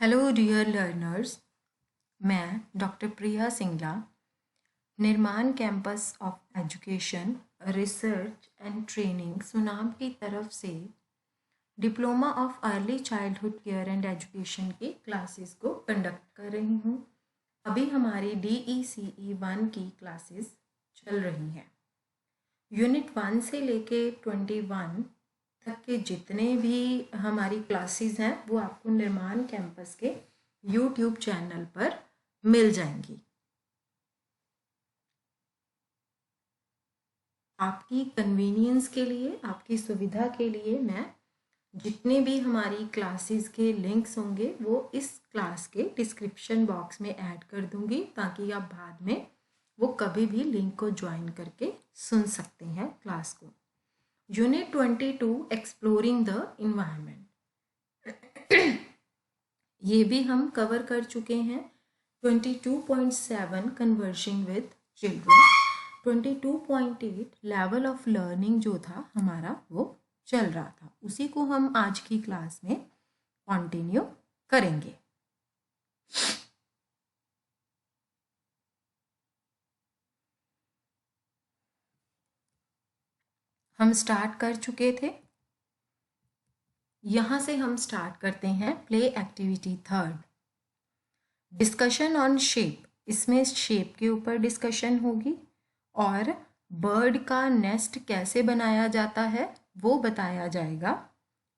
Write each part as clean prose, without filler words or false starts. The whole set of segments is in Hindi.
Hello dear learners. मैं doctor Priya Singla, Nirman campus of education research and training Sunam की तरफ से diploma of early childhood care and education की क्लासेस को कंडक्ट कर रही हूँ। अभी हमारी DECE 1 की क्लासेस चल रही हैं। यूनिट 1 से लेके 21 तक के जितने भी हमारी क्लासेस हैं वो आपको निर्माण कैंपस के यूट्यूब चैनल पर मिल जाएंगी। आपकी कन्वीनियंस के लिए, आपकी सुविधा के लिए मैं जितने भी हमारी क्लासेस के लिंक्स होंगे वो इस क्लास के डिस्क्रिप्शन बॉक्स में ऐड कर दूंगी, ताकि आप बाद में वो कभी भी लिंक को ज्वाइन करके सुन सकते हैं क्लास को। यूनिट 22 एक्सप्लोरिंग द इन्वायरमेंट, ये भी हम कवर कर चुके हैं। 22.7 conversing with children, 22.8 level of learning जो था हमारा वो चल रहा था, उसी को हम आज की क्लास में कंटिन्यू करेंगे। हम स्टार्ट कर चुके थे, यहाँ से हम स्टार्ट करते हैं play activity third, discussion on shape. इसमें शेप के ऊपर डिस्कशन होगी और बर्ड का नेस्ट कैसे बनाया जाता है वो बताया जाएगा।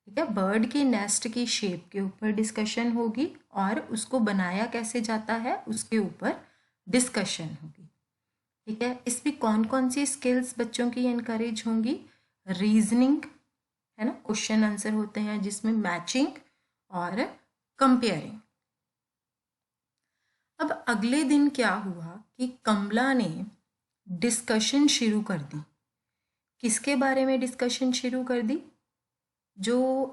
ठीक है, बर्ड के नेस्ट की शेप के ऊपर डिस्कशन होगी और उसको बनाया कैसे जाता है उसके ऊपर डिस्कशन होगी। ठीक है, इसमें कौन कौन सी स्किल्स बच्चों की इनकरेज होंगी? रीजनिंग है ना, क्वेश्चन आंसर होते हैं जिसमें मैचिंग और कंपेयरिंग। अब अगले दिन क्या हुआ कि कमला ने डिस्कशन शुरू कर दी। किसके बारे में डिस्कशन शुरू कर दी? जो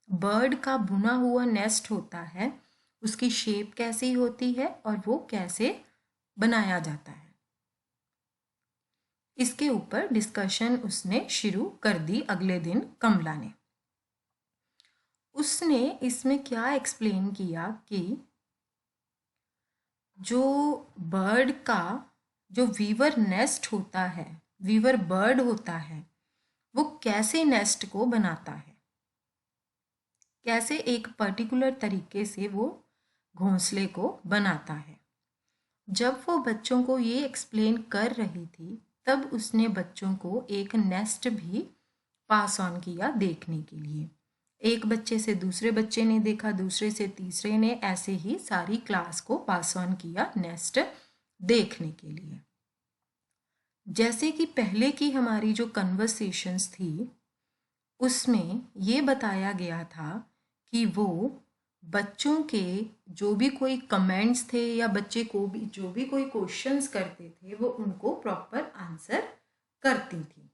बर्ड का बुना हुआ नेस्ट होता है उसकी शेप कैसी होती है और वो कैसे बनाया जाता है, इसके ऊपर डिस्कशन उसने शुरू कर दी अगले दिन कमला ने। उसने इसमें क्या एक्सप्लेन किया कि जो बर्ड का जो वीवर नेस्ट होता है, वीवर बर्ड होता है, वो कैसे नेस्ट को बनाता है, कैसे एक पर्टिकुलर तरीके से वो घोंसले को बनाता है। जब वो बच्चों को ये एक्सप्लेन कर रही थी तब उसने बच्चों को एक नेस्ट भी पास ऑन किया देखने के लिए। एक बच्चे से दूसरे बच्चे ने देखा, दूसरे से तीसरे ने, ऐसे ही सारी क्लास को पास ऑन किया नेस्ट देखने के लिए। जैसे कि पहले की हमारी जो कन्वर्सेशंस थी उसमें ये बताया गया था कि वो बच्चों के जो भी कोई कमेंट्स थे या बच्चे को भी जो भी कोई क्वेश्चंस करते थे वो उनको प्रॉपर आंसर करती थी।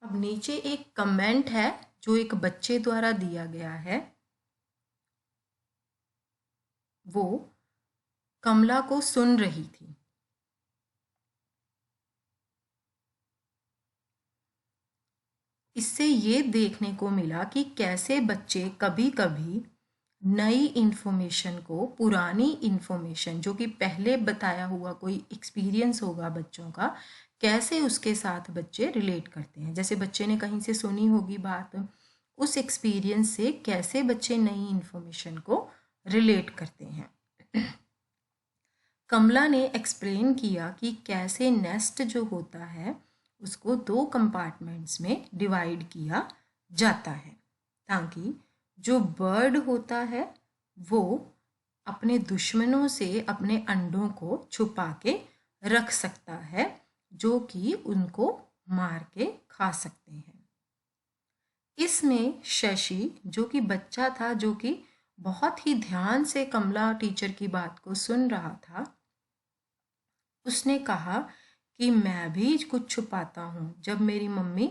अब नीचे एक कमेंट है जो एक बच्चे द्वारा दिया गया है, वो कमला को सुन रही थी। इससे ये देखने को मिला कि कैसे बच्चे कभी कभी नई इन्फॉर्मेशन को, पुरानी इन्फॉर्मेशन जो कि पहले बताया हुआ कोई एक्सपीरियंस होगा बच्चों का, कैसे उसके साथ बच्चे रिलेट करते हैं। जैसे बच्चे ने कहीं से सुनी होगी बात, उस एक्सपीरियंस से कैसे बच्चे नई इन्फॉर्मेशन को रिलेट करते हैं। कमला ने एक्सप्लेन किया कि कैसे नेस्ट जो होता है उसको 2 कंपार्टमेंट्स में डिवाइड किया जाता है, ताकि जो बर्ड होता है वो अपने दुश्मनों से अपने अंडों को छुपा के रख सकता है, जो कि उनको मार के खा सकते हैं। इसमें शशि जो कि बच्चा था, जो कि बहुत ही ध्यान से कमला टीचर की बात को सुन रहा था, उसने कहा कि मैं भी कुछ छुपाता हूँ। जब मेरी मम्मी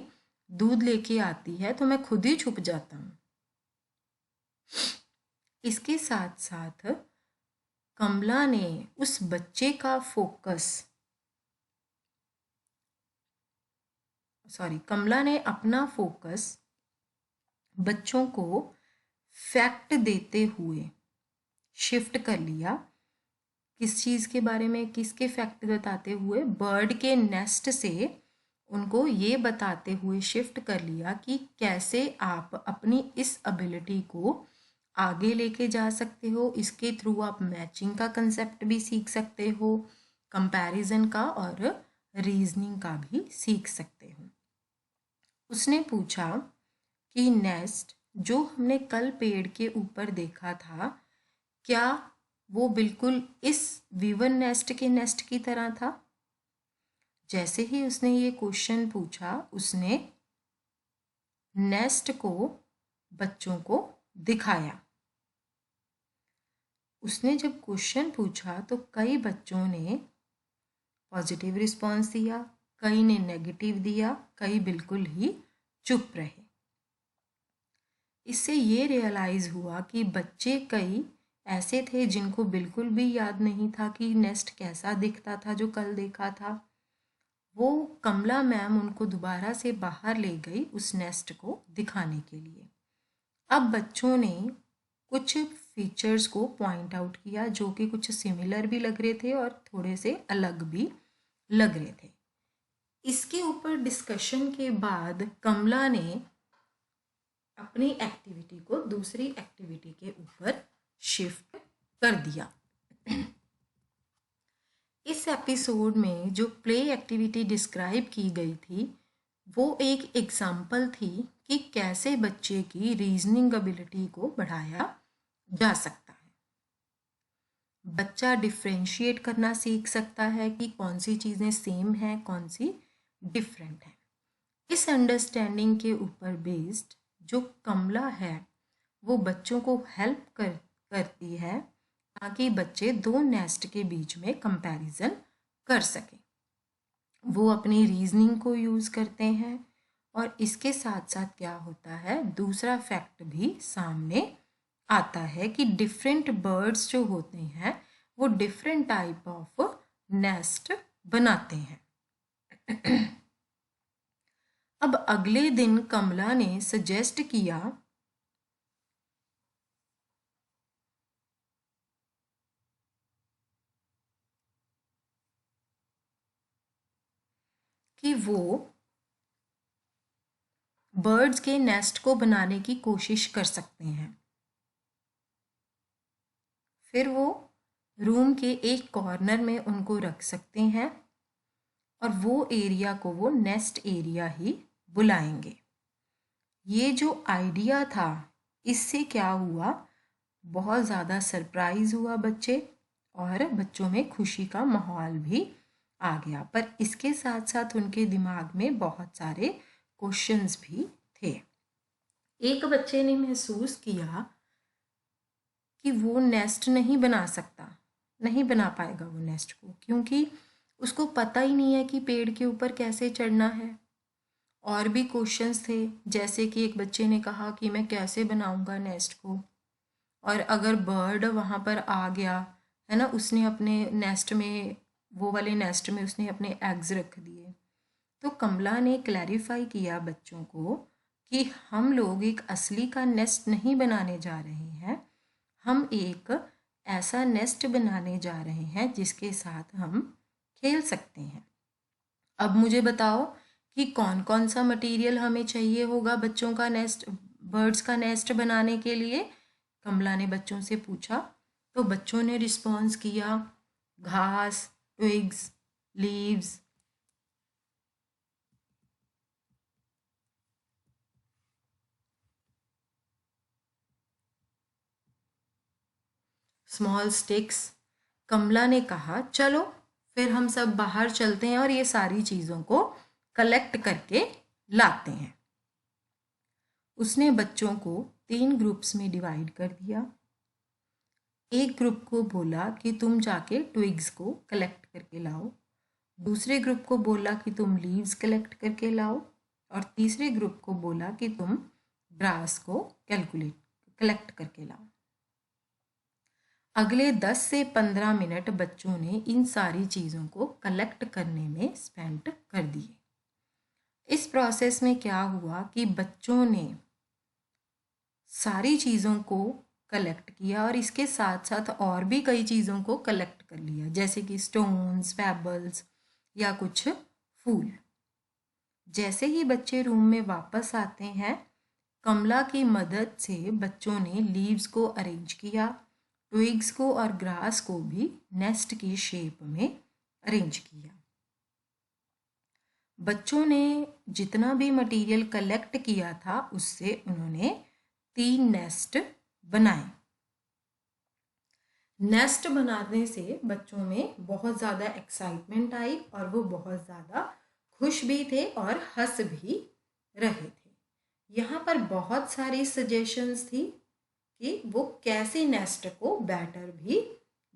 दूध लेके आती है तो मैं खुद ही छुप जाता हूँ। इसके साथ साथ कमला ने उस बच्चे का कमला ने अपना फोकस बच्चों को फैक्ट देते हुए शिफ्ट कर लिया। किस चीज़ के बारे में, किसके फैक्ट बताते हुए? बर्ड के नेस्ट से उनको ये बताते हुए शिफ्ट कर लिया कि कैसे आप अपनी इस एबिलिटी को आगे लेके जा सकते हो। इसके थ्रू आप मैचिंग का कंसेप्ट भी सीख सकते हो, कंपैरिजन का और रीजनिंग का भी सीख सकते हो। उसने पूछा कि नेस्ट जो हमने कल पेड़ के ऊपर देखा था, क्या वो बिल्कुल इस वीवन नेस्ट के नेस्ट की तरह था? जैसे ही उसने ये क्वेश्चन पूछा, उसने नेस्ट को बच्चों को दिखाया। उसने जब क्वेश्चन पूछा तो कई बच्चों ने पॉजिटिव रिस्पॉन्स दिया, कई ने नेगेटिव दिया, कई बिल्कुल ही चुप रहे। इससे ये रियलाइज़ हुआ कि बच्चे कई ऐसे थे जिनको बिल्कुल भी याद नहीं था कि नेस्ट कैसा दिखता था जो कल देखा था। वो कमला मैम उनको दोबारा से बाहर ले गई उस नेस्ट को दिखाने के लिए। अब बच्चों ने कुछ फीचर्स को पॉइंट आउट किया जो कि कुछ सिमिलर भी लग रहे थे और थोड़े से अलग भी लग रहे थे। इसके ऊपर डिस्कशन के बाद कमला ने अपनी एक्टिविटी को दूसरी एक्टिविटी के ऊपर शिफ्ट कर दिया। इस एपिसोड में जो प्ले एक्टिविटी डिस्क्राइब की गई थी वो एक एग्जाम्पल थी कि कैसे बच्चे की रीजनिंग एबिलिटी को बढ़ाया जा सकता है। बच्चा डिफ्रेंशिएट करना सीख सकता है कि कौन सी चीज़ें सेम हैं, कौन सी डिफरेंट हैं। इस अंडरस्टैंडिंग के ऊपर बेस्ड जो कमला है वो बच्चों को हेल्प करती है ताकि बच्चे दो नेस्ट के बीच में कंपैरिजन कर सकें। वो अपनी रीजनिंग को यूज़ करते हैं और इसके साथ साथ क्या होता है, दूसरा फैक्ट भी सामने आता है कि डिफरेंट बर्ड्स जो होते हैं वो डिफरेंट टाइप ऑफ नेस्ट बनाते हैं। अब अगले दिन कमला ने सजेस्ट किया कि वो बर्ड्स के नेस्ट को बनाने की कोशिश कर सकते हैं। फिर वो रूम के एक कॉर्नर में उनको रख सकते हैं और वो एरिया को वो नेस्ट एरिया ही बुलाएंगे। ये जो आइडिया था इससे क्या हुआ, बहुत ज़्यादा सरप्राइज हुआ बच्चे और बच्चों में खुशी का माहौल भी आ गया। पर इसके साथ साथ उनके दिमाग में बहुत सारे क्वेश्चंस भी थे। एक बच्चे ने महसूस किया कि वो नेस्ट नहीं बना सकता, नहीं बना पाएगा वो नेस्ट को, क्योंकि उसको पता ही नहीं है कि पेड़ के ऊपर कैसे चढ़ना है। और भी क्वेश्चंस थे, जैसे कि एक बच्चे ने कहा कि मैं कैसे बनाऊंगा नेस्ट को, और अगर बर्ड वहाँ पर आ गया है ना, उसने अपने नेस्ट में, वो वाले नेस्ट में उसने अपने एग्स रख दिए। तो कमला ने क्लैरिफाई किया बच्चों को कि हम लोग एक असली का नेस्ट नहीं बनाने जा रहे हैं, हम एक ऐसा नेस्ट बनाने जा रहे हैं जिसके साथ हम खेल सकते हैं। अब मुझे बताओ कि कौन कौन सा मटेरियल हमें चाहिए होगा बच्चों का नेस्ट, बर्ड्स का नेस्ट बनाने के लिए? कमला ने बच्चों से पूछा। तो बच्चों ने रिस्पॉन्स किया, घास, ट्विग्स, लीव्स, स्मॉल स्टिक्स। कमला ने कहा चलो फिर हम सब बाहर चलते हैं और ये सारी चीज़ों को कलेक्ट करके लाते हैं। उसने बच्चों को 3 ग्रुप्स में डिवाइड कर दिया। एक ग्रुप को बोला कि तुम जाके ट्विग्स को कलेक्ट करके लाओ, दूसरे ग्रुप को बोला कि तुम लीव्स कलेक्ट करके लाओ, और तीसरे ग्रुप को बोला कि तुम ग्रास को कलेक्ट करके लाओ। अगले 10 से 15 मिनट बच्चों ने इन सारी चीज़ों को कलेक्ट करने में स्पेंड कर दिए। इस प्रोसेस में क्या हुआ कि बच्चों ने सारी चीज़ों को कलेक्ट किया और इसके साथ साथ और भी कई चीज़ों को कलेक्ट कर लिया, जैसे कि स्टोन्स, पेबल्स या कुछ फूल। जैसे ही बच्चे रूम में वापस आते हैं, कमला की मदद से बच्चों ने लीव्स को अरेंज किया, ट्विग्स को और ग्रास को भी नेस्ट की शेप में अरेंज किया। बच्चों ने जितना भी मटेरियल कलेक्ट किया था उससे उन्होंने 3 नेस्ट बनाए। नेस्ट बनाने से बच्चों में बहुत ज़्यादा एक्साइटमेंट आई और वो बहुत ज़्यादा खुश भी थे और हंस भी रहे थे। यहाँ पर बहुत सारी सजेशंस थी कि वो कैसे नेस्ट को बेटर भी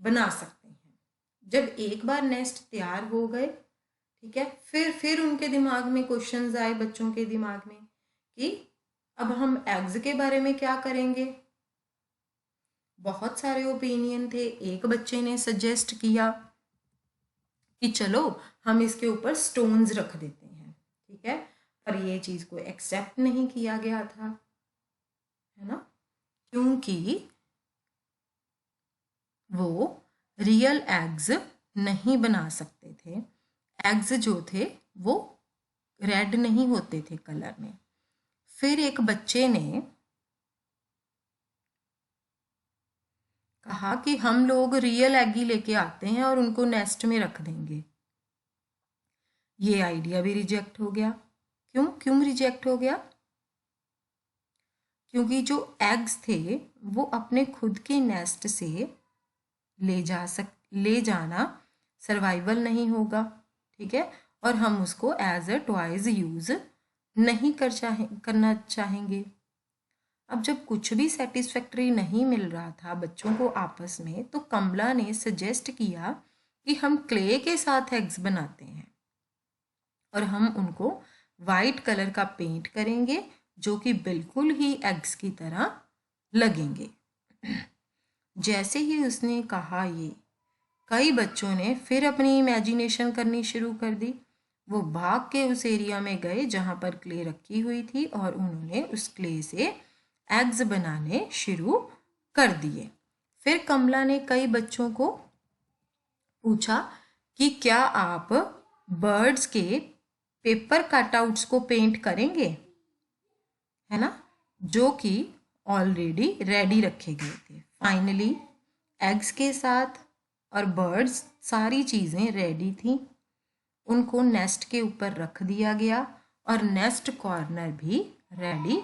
बना सकते हैं। जब एक बार नेस्ट तैयार हो गए, ठीक है, फिर उनके दिमाग में क्वेश्चंस आए, बच्चों के दिमाग में, कि अब हम एग्स के बारे में क्या करेंगे। बहुत सारे ओपिनियन थे। एक बच्चे ने सजेस्ट किया कि चलो हम इसके ऊपर स्टोन्स रख देते हैं, ठीक है, पर ये चीज़ को एक्सेप्ट नहीं किया गया था, है ना, क्योंकि वो रियल एग्स नहीं बना सकते थे। एग्स जो थे वो रेड नहीं होते थे कलर में। फिर एक बच्चे ने कहा कि हम लोग रियल एग ही लेके आते हैं और उनको नेस्ट में रख देंगे। ये आइडिया भी रिजेक्ट हो गया। क्यों रिजेक्ट हो गया? क्योंकि जो एग्स थे वो अपने खुद के नेस्ट से ले जाना सर्वाइवल नहीं होगा, ठीक है, और हम उसको एज अ टॉयज यूज नहीं करना चाहेंगे। अब जब कुछ भी सेटिस्फैक्टरी नहीं मिल रहा था बच्चों को आपस में, तो कमला ने सजेस्ट किया कि हम क्ले के साथ एग्स बनाते हैं और हम उनको वाइट कलर का पेंट करेंगे जो कि बिल्कुल ही एग्स की तरह लगेंगे। जैसे ही उसने कहा ये, कई बच्चों ने फिर अपनी इमेजिनेशन करनी शुरू कर दी। वो भाग के उस एरिया में गए जहाँ पर क्ले रखी हुई थी और उन्होंने उस क्ले से एग्स बनाने शुरू कर दिए। फिर कमला ने कई बच्चों को पूछा कि क्या आप बर्ड्स के पेपर कटआउट्स को पेंट करेंगे, है ना, जो कि ऑलरेडी रेडी रखे गए थे। फाइनली एग्स के साथ और बर्ड्स सारी चीज़ें रेडी थी, उनको नेस्ट के ऊपर रख दिया गया और नेस्ट कॉर्नर भी रेडी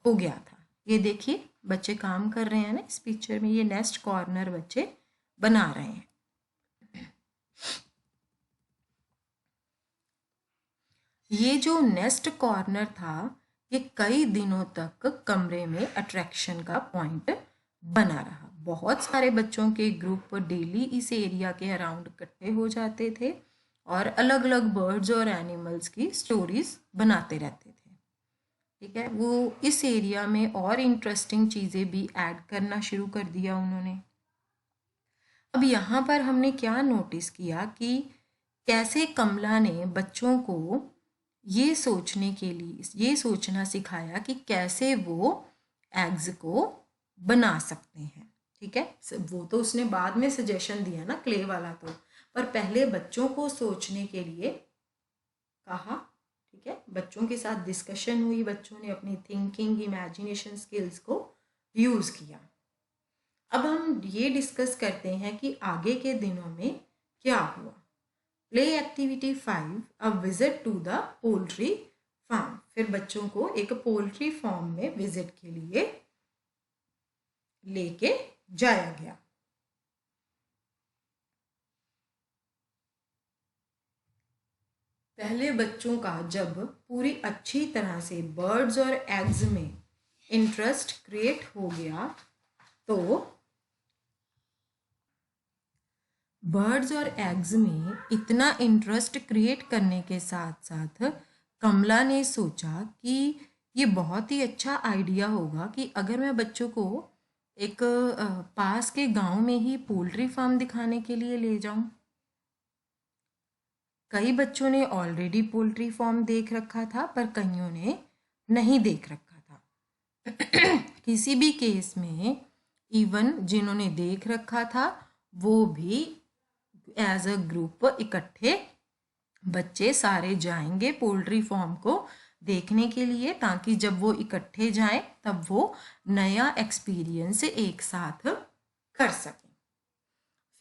हो गया था। ये देखिए बच्चे काम कर रहे हैं ना इस पिक्चर में, ये नेस्ट कॉर्नर बच्चे बना रहे हैं। ये जो नेस्ट कॉर्नर था ये कई दिनों तक कमरे में अट्रैक्शन का पॉइंट बना रहा। बहुत सारे बच्चों के ग्रुप डेली इस एरिया के अराउंड इकट्ठे हो जाते थे और अलग अलग बर्ड्स और एनिमल्स की स्टोरीज बनाते रहते थे, ठीक है। वो इस एरिया में और इंटरेस्टिंग चीज़ें भी ऐड करना शुरू कर दिया उन्होंने। अब यहाँ पर हमने क्या नोटिस किया कि कैसे कमला ने बच्चों को ये सोचना सिखाया कि कैसे वो एग्स को बना सकते हैं, ठीक है। वो तो उसने बाद में सजेशन दिया ना क्ले वाला, तो पर पहले बच्चों को सोचने के लिए कहा, ठीक है। बच्चों के साथ डिस्कशन हुई, बच्चों ने अपनी थिंकिंग, इमेजिनेशन स्किल्स को यूज़ किया। अब हम ये डिस्कस करते हैं कि आगे के दिनों में क्या हुआ। Play activity 5, a visit to the poultry farm. फिर बच्चों को एक पोल्ट्री फार्म में विजिट के लिए लेके जाया गया। पहले बच्चों का जब पूरी अच्छी तरह से बर्ड्स और एग्स में इंटरेस्ट क्रिएट हो गया, तो बर्ड्स और एग्स में इतना इंटरेस्ट क्रिएट करने के साथ साथ कमला ने सोचा कि ये बहुत ही अच्छा आइडिया होगा कि अगर मैं बच्चों को एक पास के गांव में ही पोल्ट्री फार्म दिखाने के लिए ले जाऊं। कई बच्चों ने ऑलरेडी पोल्ट्री फार्म देख रखा था पर कईयों ने नहीं देख रखा था। किसी भी केस में इवन जिन्होंने देख रखा था वो भी एज अ ग्रुप इकट्ठे बच्चे सारे जाएंगे पोल्ट्री फार्म को देखने के लिए, ताकि जब वो इकट्ठे जाएं तब वो नया एक्सपीरियंस एक साथ कर सकें।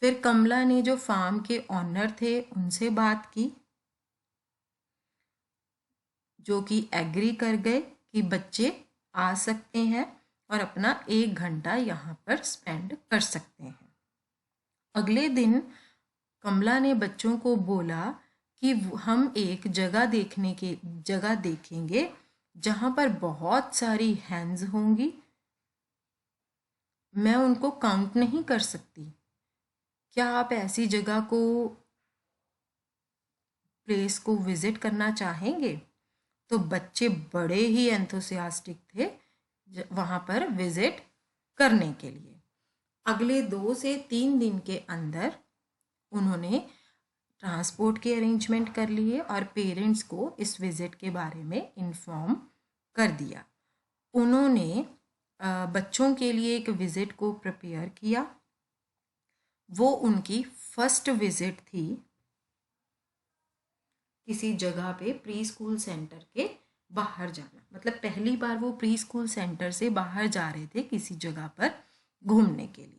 फिर कमला ने जो फार्म के ऑनर थे उनसे बात की, जो कि एग्री कर गए कि बच्चे आ सकते हैं और अपना 1 घंटा यहाँ पर स्पेंड कर सकते हैं। अगले दिन कमला ने बच्चों को बोला कि हम एक जगह देखेंगे जहाँ पर बहुत सारी हैंस होंगी। मैं उनको काउंट नहीं कर सकती, क्या आप ऐसी जगह को प्लेस को विजिट करना चाहेंगे? तो बच्चे बड़े ही एंथुसियास्टिक थे वहाँ पर विजिट करने के लिए। अगले 2 से 3 दिन के अंदर उन्होंने ट्रांसपोर्ट के अरेंजमेंट कर लिए और पेरेंट्स को इस विज़िट के बारे में इन्फॉर्म कर दिया। उन्होंने बच्चों के लिए एक विज़िट को प्रिपेयर किया। वो उनकी फर्स्ट विज़िट थी किसी जगह पे प्री स्कूल सेंटर के बाहर जाना, मतलब पहली बार वो प्री स्कूल सेंटर से बाहर जा रहे थे किसी जगह पर घूमने के लिए।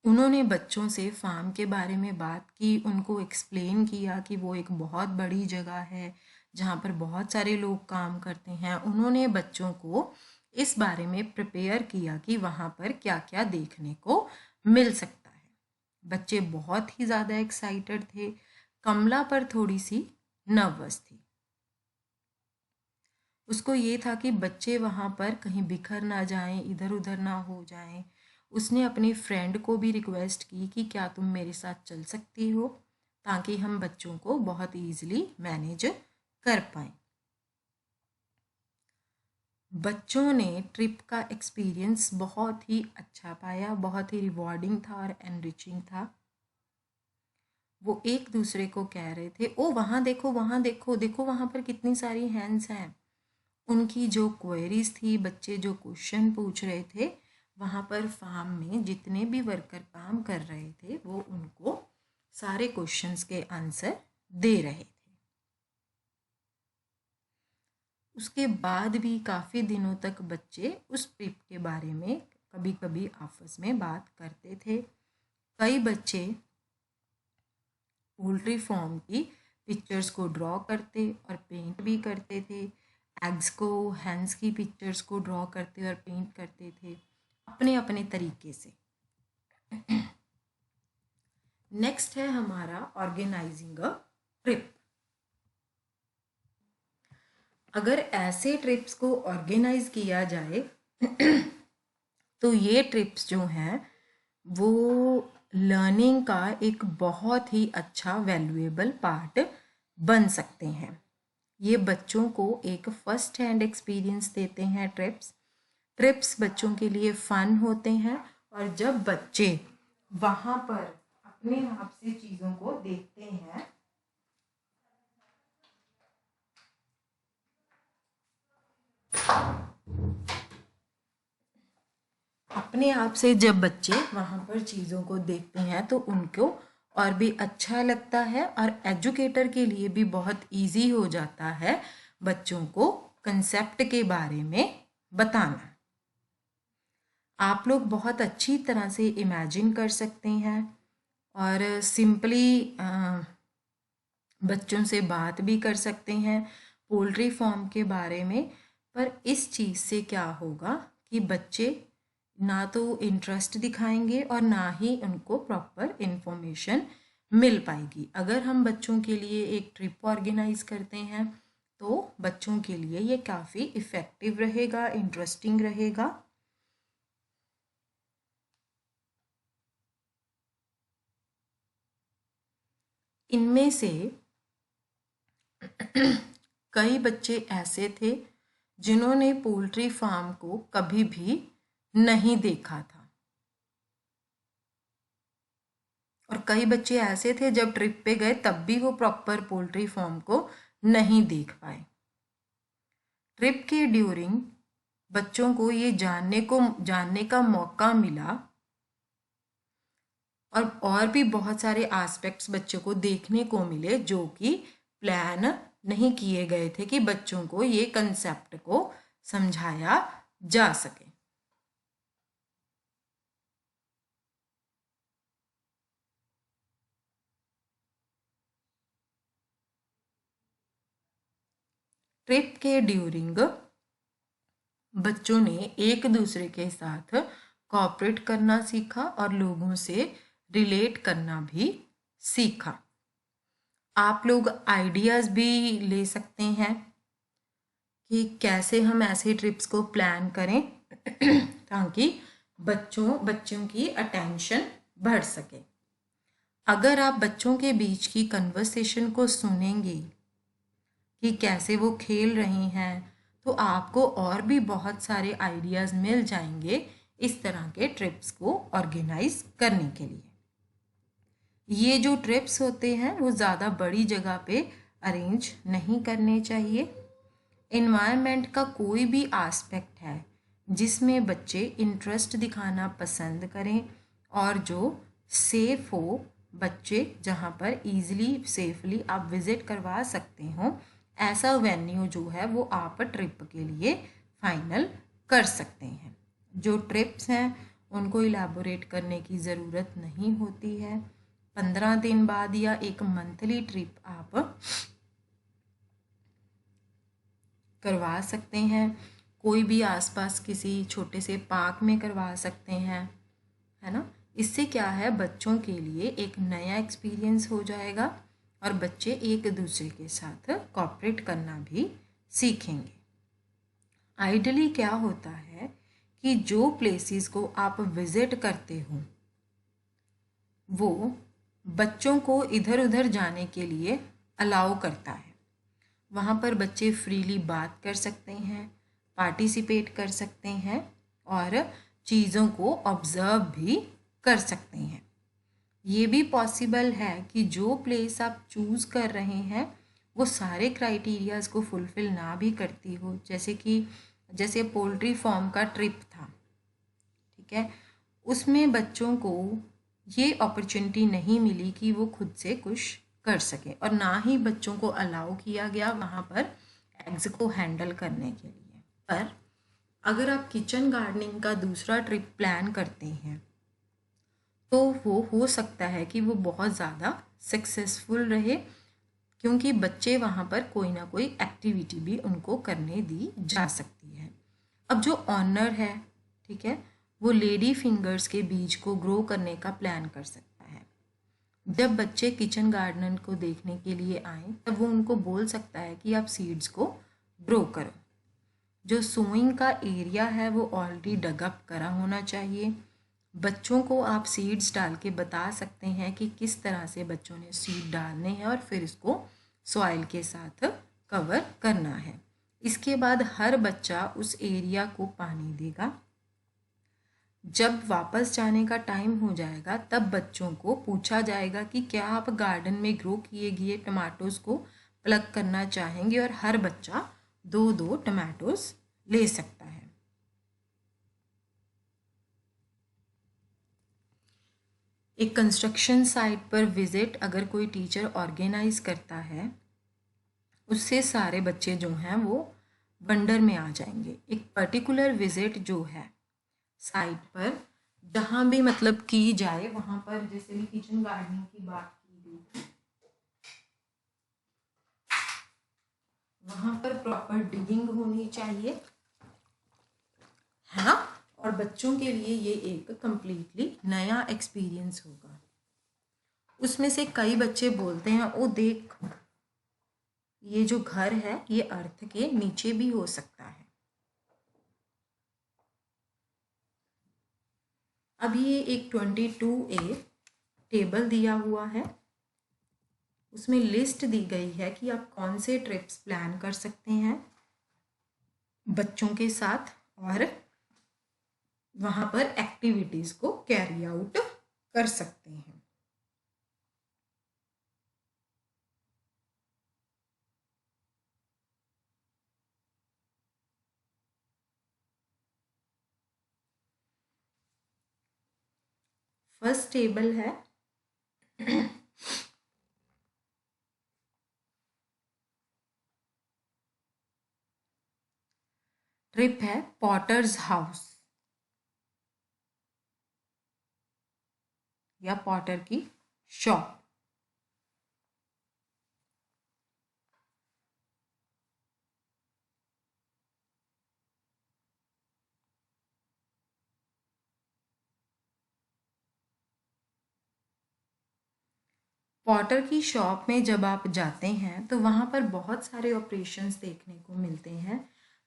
उन्होंने बच्चों से फार्म के बारे में बात की, उनको एक्सप्लेन किया कि वो एक बहुत बड़ी जगह है जहाँ पर बहुत सारे लोग काम करते हैं। उन्होंने बच्चों को इस बारे में प्रिपेयर किया कि वहाँ पर क्या क्या देखने को मिल सकता है। बच्चे बहुत ही ज़्यादा एक्साइटेड थे। कमला पर थोड़ी सी नर्वस थी। उसको ये था कि बच्चे वहाँ पर कहीं बिखर ना जाएं, इधर उधर ना हो जाएं। उसने अपनी फ्रेंड को भी रिक्वेस्ट की कि क्या तुम मेरे साथ चल सकती हो, ताकि हम बच्चों को बहुत ईजिली मैनेज कर पाएं। बच्चों ने ट्रिप का एक्सपीरियंस बहुत ही अच्छा पाया, बहुत ही रिवॉर्डिंग था और एनरिचिंग था। वो एक दूसरे को कह रहे थे, ओ वहाँ देखो, वहाँ देखो, देखो वहाँ पर कितनी सारी हैंड्स हैं। उनकी जो क्वेरीज थी, बच्चे जो क्वेश्चन पूछ रहे थे, वहाँ पर फार्म में जितने भी वर्कर काम कर रहे थे वो उनको सारे क्वेश्चंस के आंसर दे रहे थे। उसके बाद भी काफ़ी दिनों तक बच्चे उस ट्रिप के बारे में कभी कभी आपस में बात करते थे। कई बच्चे पोल्ट्री फार्म की पिक्चर्स को ड्रॉ करते और पेंट भी करते थे। एग्स को, हैंस की पिक्चर्स को ड्रॉ करते और पेंट करते थे अपने अपने तरीके से। नेक्स्ट है हमारा ऑर्गेनाइजिंग अ ट्रिप। अगर ऐसे ट्रिप्स को ऑर्गेनाइज किया जाए तो ये ट्रिप्स जो हैं वो लर्निंग का एक बहुत ही अच्छा वैल्यूएबल पार्ट बन सकते हैं। ये बच्चों को एक फर्स्ट हैंड एक्सपीरियंस देते हैं। ट्रिप्स बच्चों के लिए फन होते हैं और जब बच्चे वहाँ पर अपने आप से चीज़ों को देखते हैं अपने आप से जब बच्चे वहाँ पर चीज़ों को देखते हैं तो उनको और भी अच्छा लगता है और एजुकेटर के लिए भी बहुत इजी हो जाता है बच्चों को कंसेप्ट के बारे में बताना। आप लोग बहुत अच्छी तरह से इमेजिन कर सकते हैं और सिंपली बच्चों से बात भी कर सकते हैं पोल्ट्री फार्म के बारे में। पर इस चीज़ से क्या होगा कि बच्चे ना तो इंटरेस्ट दिखाएंगे और ना ही उनको प्रॉपर इन्फॉर्मेशन मिल पाएगी। अगर हम बच्चों के लिए एक ट्रिप ऑर्गेनाइज करते हैं तो बच्चों के लिए ये काफ़ी इफ़ेक्टिव रहेगा, इंटरेस्टिंग रहेगा। इनमें से कई बच्चे ऐसे थे जिन्होंने पोल्ट्री फार्म को कभी भी नहीं देखा था और कई बच्चे ऐसे थे जब ट्रिप पे गए तब भी वो प्रॉपर पोल्ट्री फार्म को नहीं देख पाए। ट्रिप के ड्यूरिंग बच्चों को ये जानने का मौका मिला और भी बहुत सारे एस्पेक्ट्स बच्चों को देखने को मिले जो कि प्लान नहीं किए गए थे कि बच्चों को ये कंसेप्ट को समझाया जा सके। ट्रिप के ड्यूरिंग बच्चों ने एक दूसरे के साथ कोऑपरेट करना सीखा और लोगों से रिलेट करना भी सीखा। आप लोग आइडियाज़ भी ले सकते हैं कि कैसे हम ऐसे ट्रिप्स को प्लान करें ताकि बच्चों की अटेंशन बढ़ सके। अगर आप बच्चों के बीच की कन्वर्सेशन को सुनेंगे कि कैसे वो खेल रहे हैं तो आपको और भी बहुत सारे आइडियाज़ मिल जाएंगे इस तरह के ट्रिप्स को ऑर्गेनाइज करने के लिए। ये जो ट्रिप्स होते हैं वो ज़्यादा बड़ी जगह पे अरेंज नहीं करने चाहिए। इन्वायरमेंट का कोई भी एस्पेक्ट है जिसमें बच्चे इंटरेस्ट दिखाना पसंद करें और जो सेफ़ हो, बच्चे जहाँ पर इजीली सेफली आप विज़िट करवा सकते हो, ऐसा वेन्यू जो है वो आप ट्रिप के लिए फाइनल कर सकते हैं। जो ट्रिप्स हैं उनको इलेबोरेट करने की ज़रूरत नहीं होती है। 15 दिन बाद या एक मंथली ट्रिप आप करवा सकते हैं। कोई भी आसपास किसी छोटे से पार्क में करवा सकते हैं, है ना। इससे क्या है, बच्चों के लिए एक नया एक्सपीरियंस हो जाएगा और बच्चे एक दूसरे के साथ कोऑपरेट करना भी सीखेंगे। आइडली क्या होता है कि जो प्लेसेस को आप विज़िट करते हो वो बच्चों को इधर उधर जाने के लिए अलाउ करता है। वहाँ पर बच्चे फ्रीली बात कर सकते हैं, पार्टिसिपेट कर सकते हैं और चीज़ों को ऑब्ज़र्व भी कर सकते हैं। ये भी पॉसिबल है कि जो प्लेस आप चूज़ कर रहे हैं वो सारे क्राइटेरियाज़ को फुलफ़िल ना भी करती हो, जैसे पोल्ट्री फार्म का ट्रिप था, ठीक है। उसमें बच्चों को ये अपॉर्चुनिटी नहीं मिली कि वो खुद से कुछ कर सके और ना ही बच्चों को अलाउ किया गया वहाँ पर एग्स को हैंडल करने के लिए। पर अगर आप किचन गार्डनिंग का दूसरा ट्रिप प्लान करते हैं तो वो हो सकता है कि वो बहुत ज़्यादा सक्सेसफुल रहे, क्योंकि बच्चे वहाँ पर कोई ना कोई एक्टिविटी भी उनको करने दी जा सकती है। अब जो ऑनर है, ठीक है, वो लेडी फिंगर्स के बीज को ग्रो करने का प्लान कर सकता है। जब बच्चे किचन गार्डन को देखने के लिए आए तब वो उनको बोल सकता है कि आप सीड्स को ग्रो करो। जो सोइंग का एरिया है वो ऑलरेडी डगअप करा होना चाहिए। बच्चों को आप सीड्स डाल के बता सकते हैं कि किस तरह से बच्चों ने सीड डालने हैं और फिर इसको सॉइल के साथ कवर करना है। इसके बाद हर बच्चा उस एरिया को पानी देगा। जब वापस जाने का टाइम हो जाएगा तब बच्चों को पूछा जाएगा कि क्या आप गार्डन में ग्रो किए गए टमाटोज़ को प्लग करना चाहेंगे, और हर बच्चा 2-2 टमाटोज़ ले सकता है। एक कंस्ट्रक्शन साइट पर विज़िट अगर कोई टीचर ऑर्गेनाइज करता है उससे सारे बच्चे जो हैं वो वंडर में आ जाएंगे। एक पर्टिकुलर विज़िट जो है साइट पर जहाँ भी मतलब की जाए, वहाँ पर जैसे भी किचन गार्डनिंग की बात की गई, वहाँ पर प्रॉपर डिगिंग होनी चाहिए, है ना। और बच्चों के लिए ये एक कंप्लीटली नया एक्सपीरियंस होगा। उसमें से कई बच्चे बोलते हैं ओ देख, ये जो घर है ये अर्थ के नीचे भी हो सकता है। अब ये एक 22A टेबल दिया हुआ है, उसमें लिस्ट दी गई है कि आप कौन से ट्रिप्स प्लान कर सकते हैं बच्चों के साथ और वहाँ पर एक्टिविटीज़ को कैरी आउट कर सकते हैं। फर्स्ट टेबल है ट्रिप है पॉटर्स हाउस या पॉटर की शॉप। पॉटर की शॉप में जब आप जाते हैं तो वहाँ पर बहुत सारे ऑपरेशंस देखने को मिलते हैं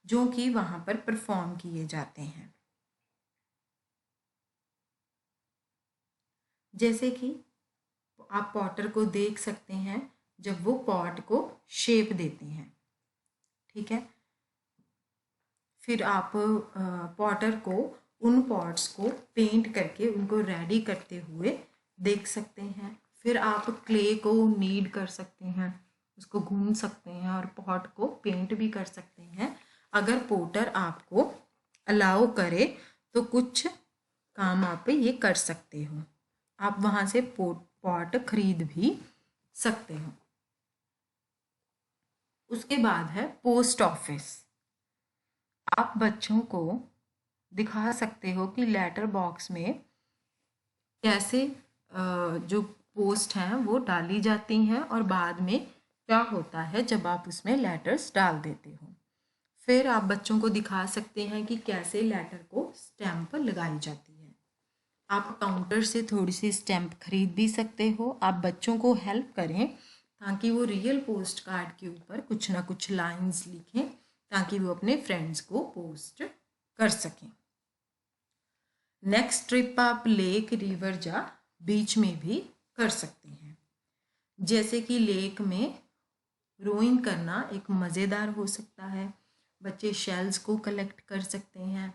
जो कि वहाँ पर परफॉर्म किए जाते हैं। जैसे कि आप पॉटर को देख सकते हैं जब वो पॉट को शेप देते हैं, ठीक है। फिर आप पॉटर को उन पॉट्स को पेंट करके उनको रेडी करते हुए देख सकते हैं। फिर आप क्ले को नीड कर सकते हैं, उसको घूम सकते हैं और पॉट को पेंट भी कर सकते हैं। अगर पोटर आपको अलाउ करे तो कुछ काम आप ये कर सकते हो, आप वहाँ से पॉट खरीद भी सकते हो। उसके बाद है पोस्ट ऑफिस। आप बच्चों को दिखा सकते हो कि लेटर बॉक्स में कैसे जो पोस्ट हैं वो डाली जाती हैं और बाद में क्या होता है जब आप उसमें लेटर्स डाल देते हो। फिर आप बच्चों को दिखा सकते हैं कि कैसे लेटर को स्टैम्प लगाई जाती है। आप काउंटर से थोड़ी सी स्टैम्प खरीद भी सकते हो। आप बच्चों को हेल्प करें ताकि वो रियल पोस्ट कार्ड के ऊपर कुछ ना कुछ लाइंस लिखें ताकि वो अपने फ्रेंड्स को पोस्ट कर सकें। नेक्स्ट ट्रिप आप लेक, रिवर या बीच में भी कर सकते हैं। जैसे कि लेक में रोइंग करना एक मज़ेदार हो सकता है। बच्चे शेल्स को कलेक्ट कर सकते हैं,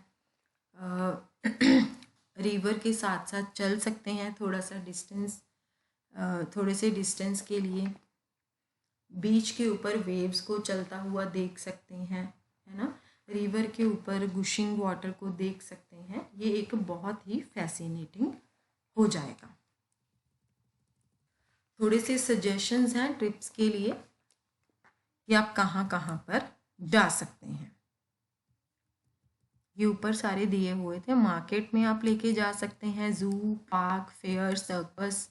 रिवर के साथ साथ चल सकते हैं थोड़ा सा डिस्टेंस, थोड़े से डिस्टेंस के लिए। बीच के ऊपर वेव्स को चलता हुआ देख सकते हैं, है ना। रिवर के ऊपर गुशिंग वाटर को देख सकते हैं। ये एक बहुत ही फैसिनेटिंग हो जाएगा। थोड़े से सजेशंस हैं ट्रिप्स के लिए कि आप कहाँ कहाँ पर जा सकते हैं। ये ऊपर सारे दिए हुए थे। मार्केट में आप लेके जा सकते हैं, जू, park, fair, circus,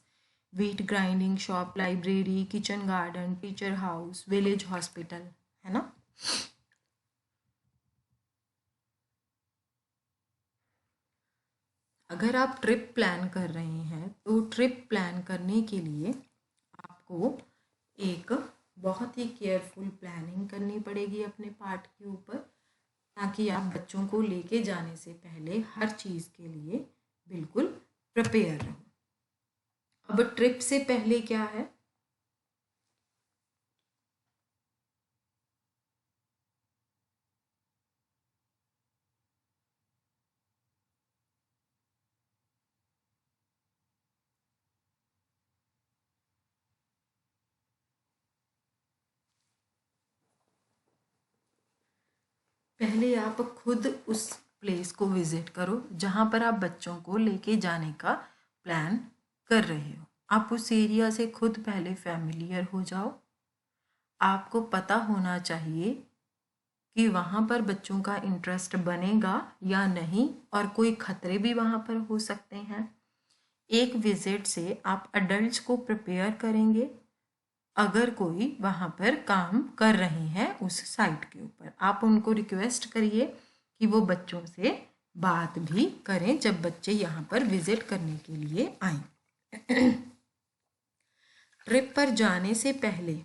wheat grinding shop, library, kitchen garden, teacher house, village hospital, है ना। अगर आप ट्रिप प्लान कर रहे हैं तो ट्रिप प्लान करने के लिए आपको एक बहुत ही केयरफुल प्लानिंग करनी पड़ेगी अपने पार्ट के ऊपर, ताकि आप बच्चों को लेके जाने से पहले हर चीज़ के लिए बिल्कुल प्रिपेयर रहो। अब ट्रिप से पहले क्या है, पहले आप खुद उस प्लेस को विजिट करो जहाँ पर आप बच्चों को लेके जाने का प्लान कर रहे हो। आप उस एरिया से खुद पहले फैमिलियर हो जाओ। आपको पता होना चाहिए कि वहाँ पर बच्चों का इंटरेस्ट बनेगा या नहीं, और कोई खतरे भी वहाँ पर हो सकते हैं। एक विजिट से आप अडल्ट्स को प्रिपेयर करेंगे। अगर कोई वहाँ पर काम कर रहे हैं उस साइट के ऊपर, आप उनको रिक्वेस्ट करिए कि वो बच्चों से बात भी करें जब बच्चे यहाँ पर विजिट करने के लिए आए। ट्रिप पर जाने से पहले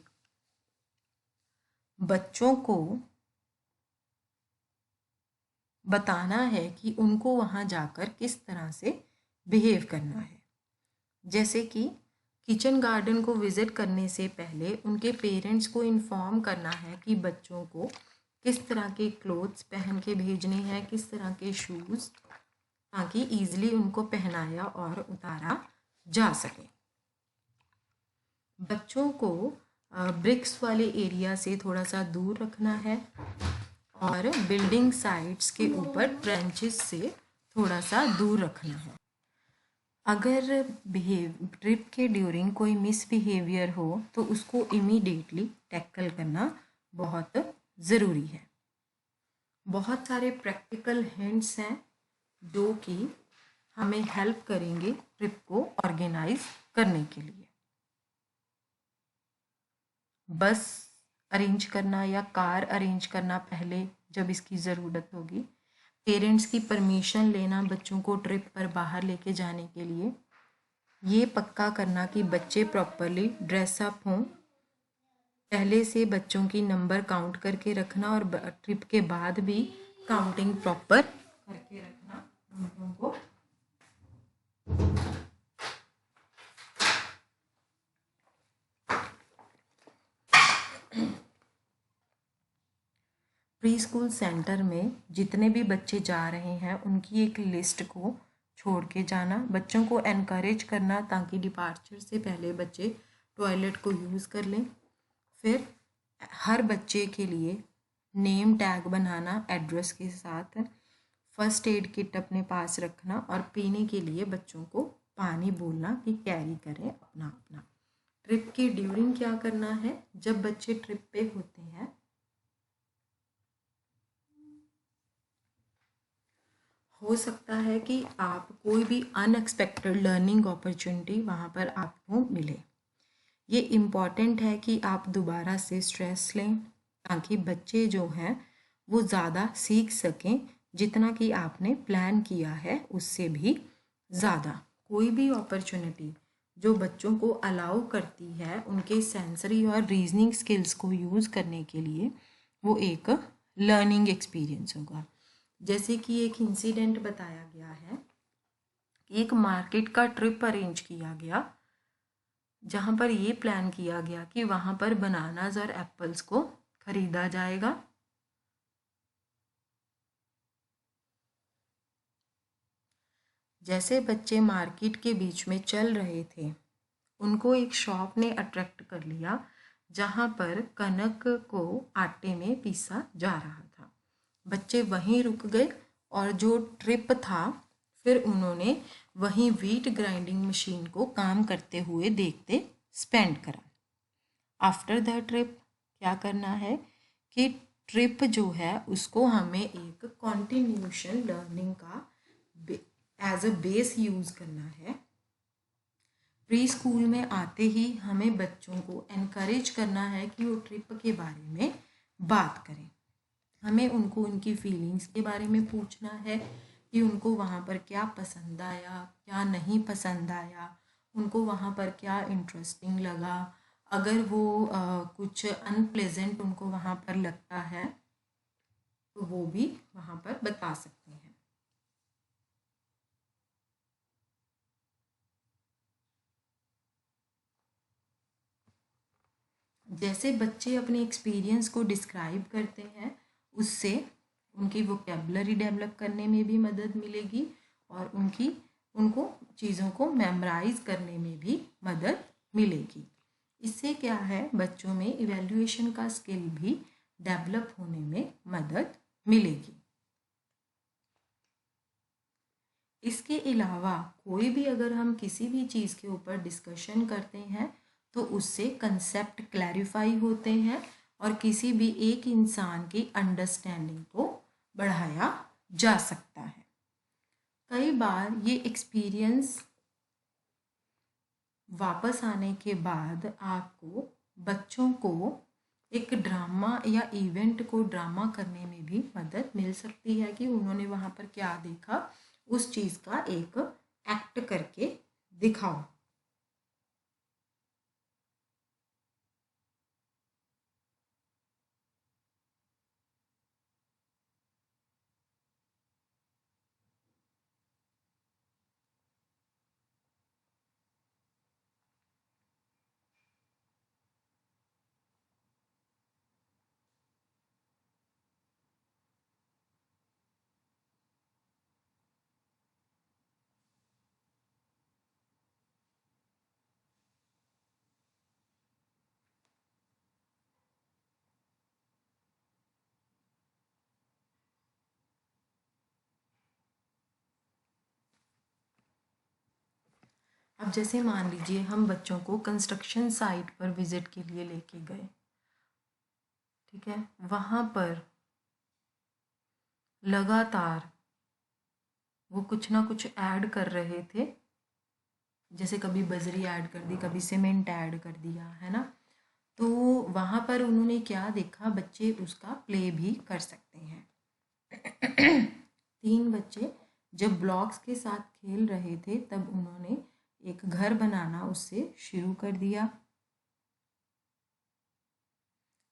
बच्चों को बताना है कि उनको वहाँ जाकर किस तरह से बिहेव करना है। जैसे कि किचन गार्डन को विज़िट करने से पहले उनके पेरेंट्स को इन्फॉर्म करना है कि बच्चों को किस तरह के क्लोथ्स पहन के भेजने हैं, किस तरह के शूज़, ताकि ईज़िली उनको पहनाया और उतारा जा सके। बच्चों को ब्रिक्स वाले एरिया से थोड़ा सा दूर रखना है और बिल्डिंग साइट्स के ऊपर ट्रेंचेस से थोड़ा सा दूर रखना है। अगर ट्रिप के ड्यूरिंग कोई मिसबिहेवियर हो तो उसको इमीडिएटली टैकल करना बहुत ज़रूरी है। बहुत सारे प्रैक्टिकल हिंट्स हैं जो कि हमें हेल्प करेंगे ट्रिप को ऑर्गेनाइज करने के लिए। बस अरेंज करना या कार अरेंज करना पहले जब इसकी ज़रूरत होगी। पेरेंट्स की परमिशन लेना बच्चों को ट्रिप पर बाहर लेके जाने के लिए। ये पक्का करना कि बच्चे प्रॉपरली ड्रेसअप हों। पहले से बच्चों की नंबर काउंट करके रखना और ट्रिप के बाद भी काउंटिंग प्रॉपर करके रखना नंबरों को। प्री स्कूल सेंटर में जितने भी बच्चे जा रहे हैं उनकी एक लिस्ट को छोड़ के जाना। बच्चों को एनकरेज करना ताकि डिपार्चर से पहले बच्चे टॉयलेट को यूज़ कर लें। फिर हर बच्चे के लिए नेम टैग बनाना एड्रेस के साथ। फर्स्ट एड किट अपने पास रखना और पीने के लिए बच्चों को पानी बोलना कि कैरी करें अपना अपना। ट्रिप के ड्यूरिंग क्या करना है, जब बच्चे ट्रिप पे होते हैं हो सकता है कि आप कोई भी अनएक्सपेक्टेड लर्निंग अपॉर्चुनिटी वहाँ पर आपको मिले। ये इम्पॉर्टेंट है कि आप दोबारा से स्ट्रेस लें ताकि बच्चे जो हैं वो ज़्यादा सीख सकें, जितना कि आपने प्लान किया है उससे भी ज़्यादा। कोई भी अपॉर्चुनिटी जो बच्चों को अलाउ करती है उनके सेंसरी और रीजनिंग स्किल्स को यूज़ करने के लिए, वो एक लर्निंग एक्सपीरियंस होगा। जैसे कि एक इंसिडेंट बताया गया है कि एक मार्केट का ट्रिप अरेंज किया गया जहाँ पर ये प्लान किया गया कि वहाँ पर बनानास और एप्पल्स को खरीदा जाएगा। जैसे बच्चे मार्केट के बीच में चल रहे थे, उनको एक शॉप ने अट्रैक्ट कर लिया जहाँ पर कनक को आटे में पीसा जा रहा था। बच्चे वहीं रुक गए और जो ट्रिप था फिर उन्होंने वहीं व्हीट ग्राइंडिंग मशीन को काम करते हुए देखते स्पेंड करा। आफ्टर द ट्रिप क्या करना है कि ट्रिप जो है उसको हमें एक कॉन्टिन्यूशन लर्निंग का एज अ बेस यूज़ करना है। प्री स्कूल में आते ही हमें बच्चों को एनकरेज करना है कि वो ट्रिप के बारे में बात करें। हमें उनको उनकी फीलिंग्स के बारे में पूछना है कि उनको वहाँ पर क्या पसंद आया, क्या नहीं पसंद आया, उनको वहाँ पर क्या इंटरेस्टिंग लगा। अगर वो कुछ अनप्लेजेंट उनको वहाँ पर लगता है तो वो भी वहाँ पर बता सकते हैं। जैसे बच्चे अपने एक्सपीरियंस को डिस्क्राइब करते हैं उससे उनकी वोकेबलरी डेवलप करने में भी मदद मिलेगी और उनको चीज़ों को मेमोराइज करने में भी मदद मिलेगी। इससे क्या है, बच्चों में इवैल्यूएशन का स्किल भी डेवलप होने में मदद मिलेगी। इसके अलावा कोई भी अगर हम किसी भी चीज़ के ऊपर डिस्कशन करते हैं तो उससे कंसेप्ट क्लैरिफाई होते हैं और किसी भी एक इंसान की अंडरस्टैंडिंग को बढ़ाया जा सकता है। कई बार ये एक्सपीरियंस वापस आने के बाद आपको बच्चों को एक ड्रामा या इवेंट को ड्रामा करने में भी मदद मिल सकती है कि उन्होंने वहाँ पर क्या देखा, उस चीज़ का एक एक्ट करके दिखाओ। अब जैसे मान लीजिए हम बच्चों को कंस्ट्रक्शन साइट पर विजिट के लिए लेके गए, ठीक है, वहाँ पर लगातार वो कुछ ना कुछ ऐड कर रहे थे, जैसे कभी बजरी ऐड कर दी, कभी सीमेंट ऐड कर दिया, है ना। तो वहाँ पर उन्होंने क्या देखा, बच्चे उसका प्ले भी कर सकते हैं। 3 बच्चे जब ब्लॉक्स के साथ खेल रहे थे तब उन्होंने एक घर बनाना उससे शुरू कर दिया।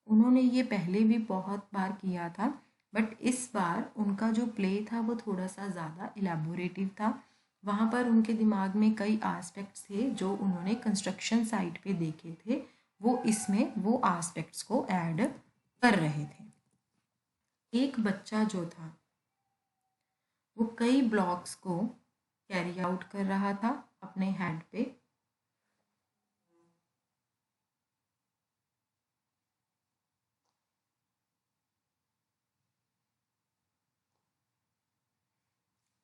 उन्होंने ये पहले भी बहुत बार किया था, बट इस बार उनका जो प्ले था वो थोड़ा सा ज़्यादा इलेबोरेटिव था। वहाँ पर उनके दिमाग में कई एस्पेक्ट्स थे जो उन्होंने कंस्ट्रक्शन साइट पे देखे थे, वो इसमें वो एस्पेक्ट्स को ऐड कर रहे थे। एक बच्चा जो था वो कई ब्लॉक्स को कैरी आउट कर रहा था अपने हैंड पे।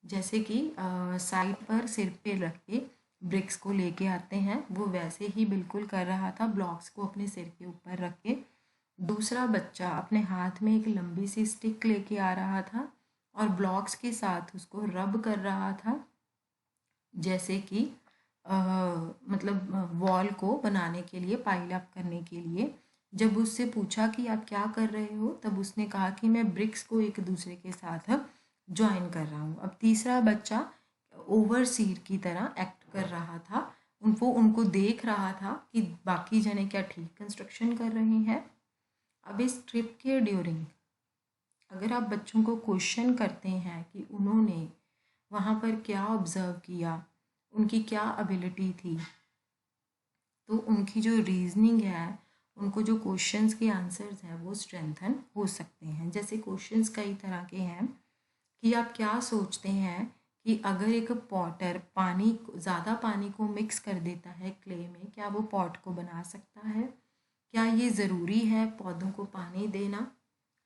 जैसे कि साइड पर सिर पे रख के ब्रिक्स को लेके आते हैं, वो वैसे ही बिल्कुल कर रहा था, ब्लॉक्स को अपने सिर के ऊपर रख के। दूसरा बच्चा अपने हाथ में एक लंबी सी स्टिक लेके आ रहा था और ब्लॉक्स के साथ उसको रब कर रहा था, जैसे कि मतलब वॉल को बनाने के लिए, पाइल अप करने के लिए। जब उससे पूछा कि आप क्या कर रहे हो, तब उसने कहा कि मैं ब्रिक्स को एक दूसरे के साथ ज्वाइन कर रहा हूँ। अब तीसरा बच्चा ओवरसीर की तरह एक्ट कर रहा था, उनको देख रहा था कि बाकी जने क्या ठीक कंस्ट्रक्शन कर रहे हैं। अब इस ट्रिप के ड्यूरिंग अगर आप बच्चों को क्वेश्चन करते हैं कि उन्होंने वहाँ पर क्या ऑब्ज़र्व किया, उनकी क्या एबिलिटी थी, तो उनकी जो रीजनिंग है, उनको जो क्वेश्चंस के आंसर्स हैं वो स्ट्रेंथन हो सकते हैं। जैसे क्वेश्चंस कई तरह के हैं कि आप क्या सोचते हैं कि अगर एक पॉटर ज़्यादा पानी को मिक्स कर देता है क्ले में, क्या वो पॉट को बना सकता है? क्या ये ज़रूरी है पौधों को पानी देना?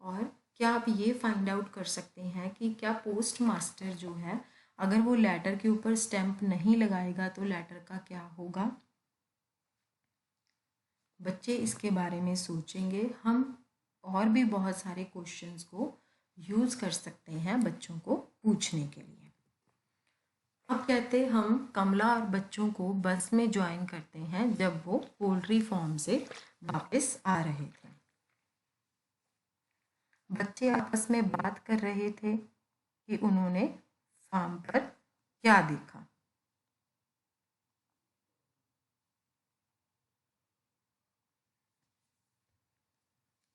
और क्या आप ये फाइंड आउट कर सकते हैं कि क्या पोस्ट मास्टर जो है, अगर वो लेटर के ऊपर स्टैंप नहीं लगाएगा तो लेटर का क्या होगा? बच्चे इसके बारे में सोचेंगे। हम और भी बहुत सारे क्वेश्चंस को यूज़ कर सकते हैं बच्चों को पूछने के लिए। अब कहते हम कमला और बच्चों को बस में ज्वाइन करते हैं जब वो पोल्ट्री फार्म से वापस आ रहे थे। बच्चे आपस में बात कर रहे थे कि उन्होंने फार्म पर क्या देखा।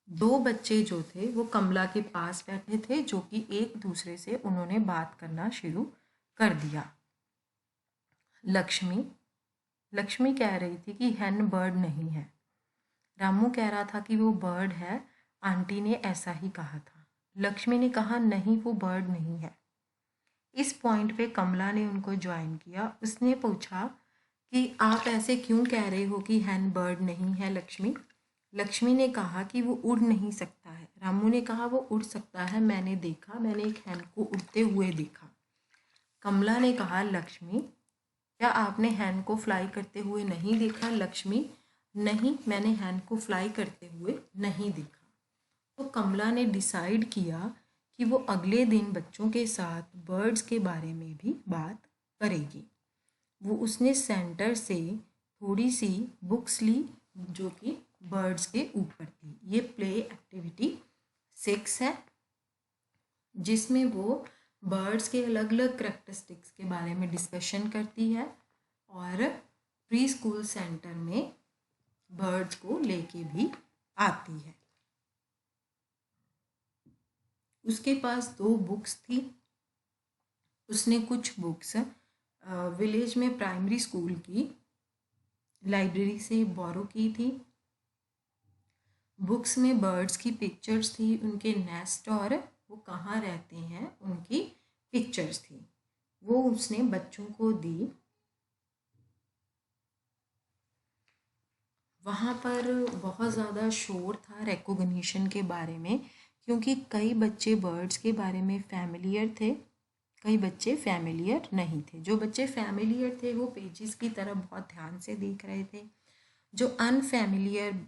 दो बच्चे जो थे वो कमला के पास बैठे थे, जो कि एक दूसरे से उन्होंने बात करना शुरू कर दिया। लक्ष्मी कह रही थी कि हैन बर्ड नहीं है। रामू कह रहा था कि वो बर्ड है, आंटी ने ऐसा ही कहा था। लक्ष्मी ने कहा नहीं, वो बर्ड नहीं है। इस पॉइंट पे कमला ने उनको ज्वाइन किया। उसने पूछा कि आप ऐसे क्यों कह रहे हो कि हैन बर्ड नहीं है लक्ष्मी? लक्ष्मी ने कहा कि वो उड़ नहीं सकता है। रामू ने कहा वो उड़ सकता है, मैंने देखा, मैंने एक हैन को उड़ते हुए देखा। कमला ने कहा लक्ष्मी, क्या आपने हैन को फ्लाई करते हुए नहीं देखा? लक्ष्मी, नहीं, मैंने हैन को फ्लाई करते हुए नहीं देखा। तो कमला ने डिसाइड किया कि वो अगले दिन बच्चों के साथ बर्ड्स के बारे में भी बात करेगी। वो उसने सेंटर से थोड़ी सी बुक्स ली जो कि बर्ड्स के ऊपर थी। ये प्ले एक्टिविटी 6 है, जिसमें वो बर्ड्स के अलग अलग करेक्टरिस्टिक्स के बारे में डिस्कशन करती है और प्री स्कूल सेंटर में बर्ड्स को लेके भी आती है। उसके पास 2 बुक्स थी। उसने कुछ बुक्स विलेज में प्राइमरी स्कूल की लाइब्रेरी से बोरो की थी। बुक्स में बर्ड्स की पिक्चर्स थी, उनके नेस्ट और वो कहाँ रहते हैं उनकी पिक्चर्स थी। वो उसने बच्चों को दी। वहाँ पर बहुत ज़्यादा शोर था रिकॉग्निशन के बारे में, क्योंकि कई बच्चे बर्ड्स के बारे में फैमिलियर थे, कई बच्चे फैमिलियर नहीं थे। जो बच्चे फैमिलियर थे वो पेजेस की तरफ बहुत ध्यान से देख रहे थे। जो अनफैमिलियर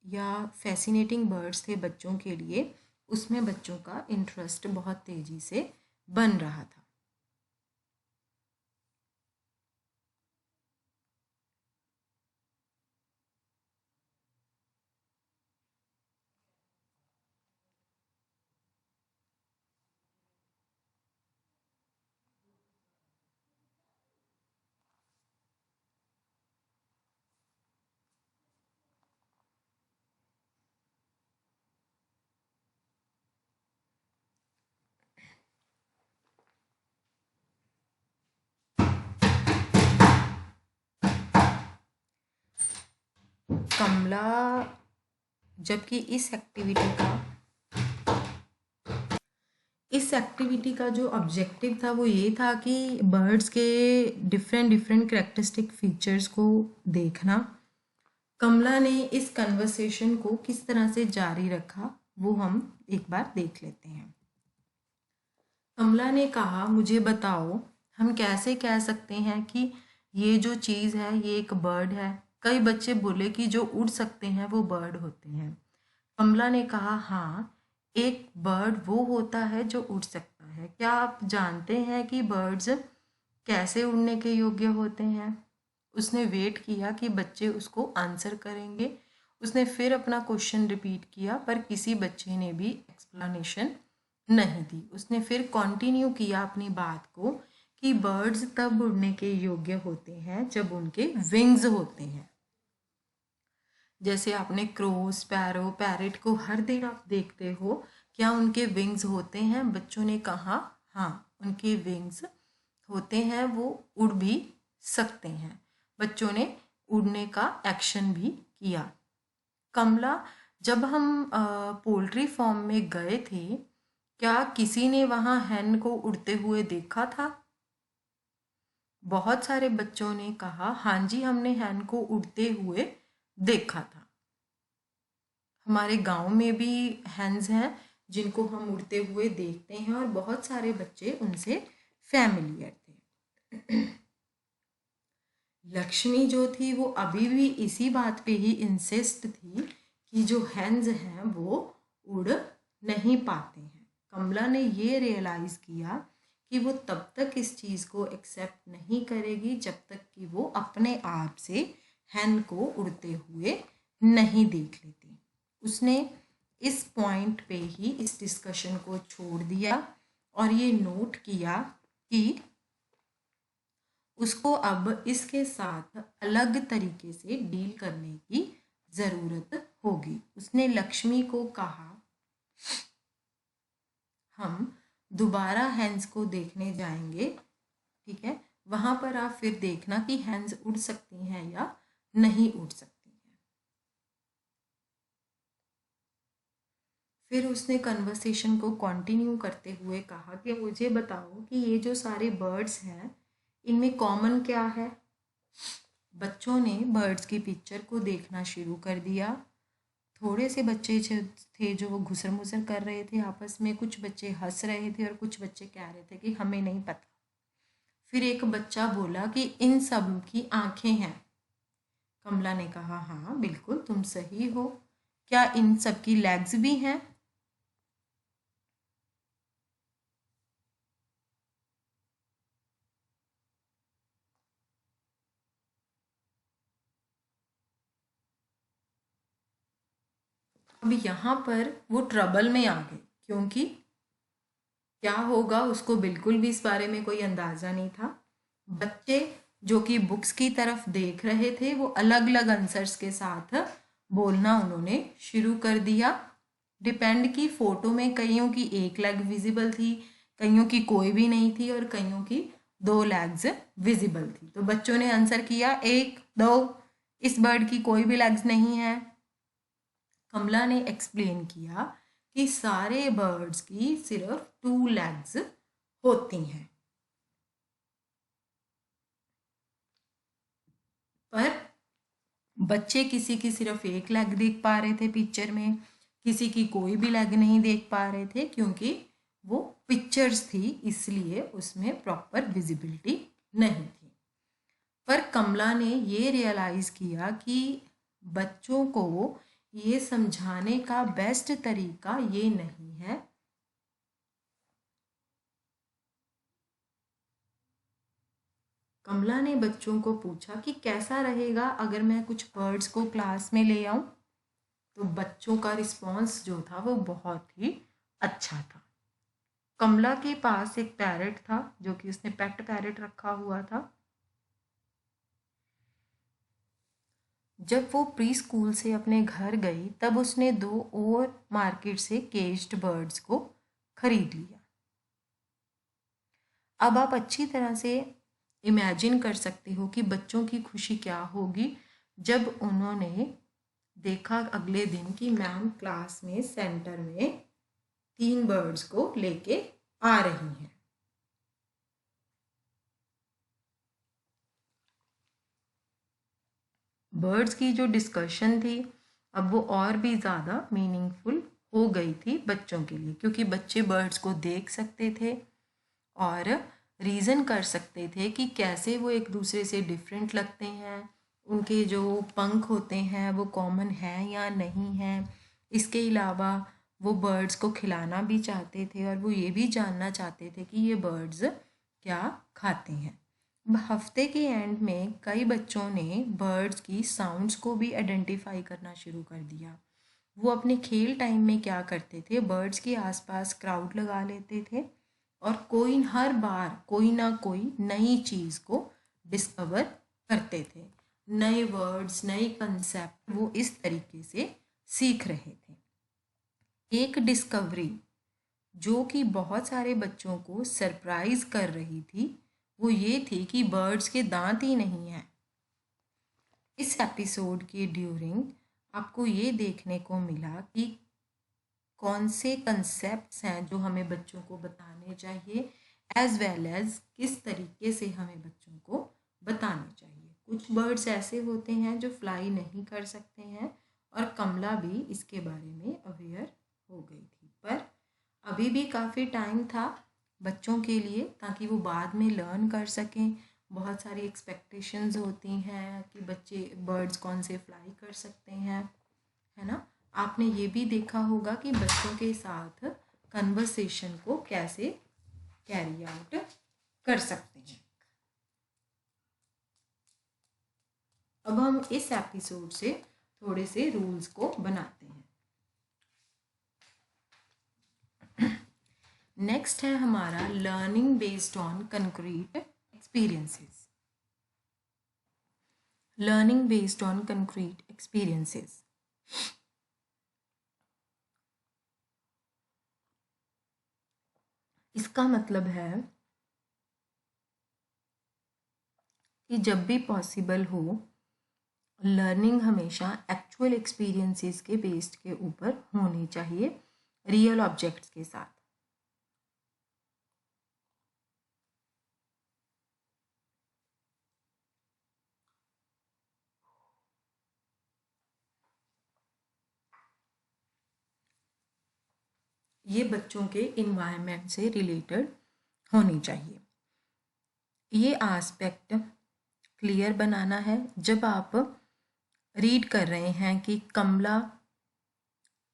या फैसिनेटिंग बर्ड्स थे बच्चों के लिए, उसमें बच्चों का इंटरेस्ट बहुत तेज़ी से बन रहा था। कमला, जबकि इस एक्टिविटी का जो ऑब्जेक्टिव था वो ये था कि बर्ड्स के डिफरेंट डिफरेंट करेक्टरिस्टिक फीचर्स को देखना। कमला ने इस कन्वर्सेशन को किस तरह से जारी रखा वो हम एक बार देख लेते हैं। कमला ने कहा, मुझे बताओ, हम कैसे कह सकते हैं कि ये जो चीज़ है ये एक बर्ड है? कई बच्चे बोले कि जो उड़ सकते हैं वो बर्ड होते हैं। कमला ने कहा, हाँ, एक बर्ड वो होता है जो उड़ सकता है। क्या आप जानते हैं कि बर्ड्स कैसे उड़ने के योग्य होते हैं? उसने वेट किया कि बच्चे उसको आंसर करेंगे। उसने फिर अपना क्वेश्चन रिपीट किया पर किसी बच्चे ने भी एक्सप्लेनेशन नहीं दी। उसने फिर कंटिन्यू किया अपनी बात को कि बर्ड्स तब उड़ने के योग्य होते हैं जब उनके विंग्स होते हैं। जैसे आपने क्रो, स्पैरो, पैरेट को हर दिन आप देखते हो, क्या उनके विंग्स होते हैं? बच्चों ने कहा, हाँ, उनके विंग्स होते हैं, वो उड़ भी सकते हैं। बच्चों ने उड़ने का एक्शन भी किया। कमला, जब हम पोल्ट्री फार्म में गए थे, क्या किसी ने वहाँ हैन को उड़ते हुए देखा था? बहुत सारे बच्चों ने कहा, हाँ जी, हमने हैन को उड़ते हुए देखा था। हमारे गांव में भी हैंस हैं जिनको हम उड़ते हुए देखते हैं और बहुत सारे बच्चे उनसे फैमिलियर थे। लक्ष्मी जो थी वो अभी भी इसी बात पे ही इंसिस्ट थी कि जो हैंस हैं वो उड़ नहीं पाते हैं। कमला ने ये रियलाइज़ किया कि वो तब तक इस चीज़ को एक्सेप्ट नहीं करेगी जब तक कि वो अपने आप से हैन को उड़ते हुए नहीं देख लेती। उसने इस पॉइंट पे ही इस डिस्कशन को छोड़ दिया और ये नोट किया कि उसको अब इसके साथ अलग तरीके से डील करने की ज़रूरत होगी। उसने लक्ष्मी को कहा, हम दोबारा हैंस को देखने जाएंगे, ठीक है? वहाँ पर आप फिर देखना कि हैंस उड़ सकती हैं या नहीं उड़ सकती हैं। फिर उसने कन्वर्सेशन को कंटिन्यू करते हुए कहा कि मुझे बताओ कि ये जो सारे बर्ड्स हैं इनमें कॉमन क्या है? बच्चों ने बर्ड्स की पिक्चर को देखना शुरू कर दिया। थोड़े से बच्चे थे जो वो घुसर मुसर कर रहे थे आपस में, कुछ बच्चे हंस रहे थे और कुछ बच्चे कह रहे थे कि हमें नहीं पता। फिर एक बच्चा बोला कि इन सब की आंखें हैं। कमला ने कहा, हाँ बिल्कुल तुम सही हो। क्या इन सब की लेग्स भी हैं? अब यहाँ पर वो ट्रबल में आ गए क्योंकि क्या होगा उसको बिल्कुल भी इस बारे में कोई अंदाज़ा नहीं था। बच्चे जो कि बुक्स की तरफ देख रहे थे वो अलग अलग आंसर्स के साथ बोलना उन्होंने शुरू कर दिया। डिपेंड की फ़ोटो में कईयों की एक लेग विजिबल थी, कईयों की कोई भी नहीं थी और कईयों की 2 लेग्स विजिबल थी। तो बच्चों ने आंसर किया 1, 2, इस बर्ड की कोई भी लेग्स नहीं है। कमला ने एक्सप्लेन किया कि सारे बर्ड्स की सिर्फ 2 लेग्स होती हैं। पर बच्चे किसी की सिर्फ एक लेग देख पा रहे थे पिक्चर में, किसी की कोई भी लेग नहीं देख पा रहे थे क्योंकि वो पिक्चर्स थी, इसलिए उसमें प्रॉपर विजिबिलिटी नहीं थी। पर कमला ने ये रियलाइज़ किया कि बच्चों को ये समझाने का बेस्ट तरीका ये नहीं है। कमला ने बच्चों को पूछा कि कैसा रहेगा अगर मैं कुछ बर्ड्स को क्लास में ले आऊं। तो बच्चों का रिस्पॉन्स जो था वो बहुत ही अच्छा था। कमला के पास एक पैरट था जो कि उसने पेट पैरट रखा हुआ था। जब वो प्री स्कूल से अपने घर गई तब उसने 2 और मार्केट से केज्ड बर्ड्स को खरीद लिया। अब आप अच्छी तरह से इमेजिन कर सकते हो कि बच्चों की खुशी क्या होगी जब उन्होंने देखा अगले दिन कि मैम क्लास में सेंटर में 3 बर्ड्स को लेके आ रही हैं। बर्ड्स की जो डिस्कशन थी अब वो और भी ज़्यादा मीनिंगफुल हो गई थी बच्चों के लिए, क्योंकि बच्चे बर्ड्स को देख सकते थे और रीज़न कर सकते थे कि कैसे वो एक दूसरे से डिफरेंट लगते हैं, उनके जो पंख होते हैं वो कॉमन हैं या नहीं हैं। इसके अलावा वो बर्ड्स को खिलाना भी चाहते थे और वो ये भी जानना चाहते थे कि ये बर्ड्स क्या खाते हैं। हफ्ते के एंड में कई बच्चों ने बर्ड्स की साउंड्स को भी आइडेंटिफाई करना शुरू कर दिया। वो अपने खेल टाइम में क्या करते थे, बर्ड्स के आसपास क्राउड लगा लेते थे और कोई हर बार कोई ना कोई नई चीज़ को डिस्कवर करते थे। नए वर्ड्स, नए कंसेप्ट वो इस तरीके से सीख रहे थे। एक डिस्कवरी जो कि बहुत सारे बच्चों को सरप्राइज कर रही थी वो ये थी कि बर्ड्स के दांत ही नहीं हैं। इस एपिसोड के ड्यूरिंग आपको ये देखने को मिला कि कौन से कंसेप्ट्स हैं जो हमें बच्चों को बताने चाहिए, एज वेल एज किस तरीके से हमें बच्चों को बताने चाहिए। कुछ बर्ड्स ऐसे होते हैं जो फ्लाई नहीं कर सकते हैं और कमला भी इसके बारे में अवेयर हो गई थी। पर अभी भी काफ़ी टाइम था बच्चों के लिए ताकि वो बाद में लर्न कर सकें। बहुत सारी एक्सपेक्टेशंस होती हैं कि बच्चे बर्ड्स कौन से फ्लाई कर सकते हैं, है ना। आपने ये भी देखा होगा कि बच्चों के साथ कन्वर्सेशन को कैसे कैरी आउट कर सकते हैं। अब हम इस एपिसोड से थोड़े से रूल्स को बनाते हैं। नेक्स्ट है हमारा learning based on concrete experiences. Learning based on concrete experiences. इसका मतलब है कि जब भी पॉसिबल हो लर्निंग हमेशा एक्चुअल एक्सपीरियंसेस के बेस्ड के ऊपर होनी चाहिए, रियल ऑब्जेक्ट्स के साथ। ये बच्चों के इन्वायरमेंट से रिलेटेड होनी चाहिए। ये आस्पेक्ट क्लियर बनाना है। जब आप रीड कर रहे हैं कि कमला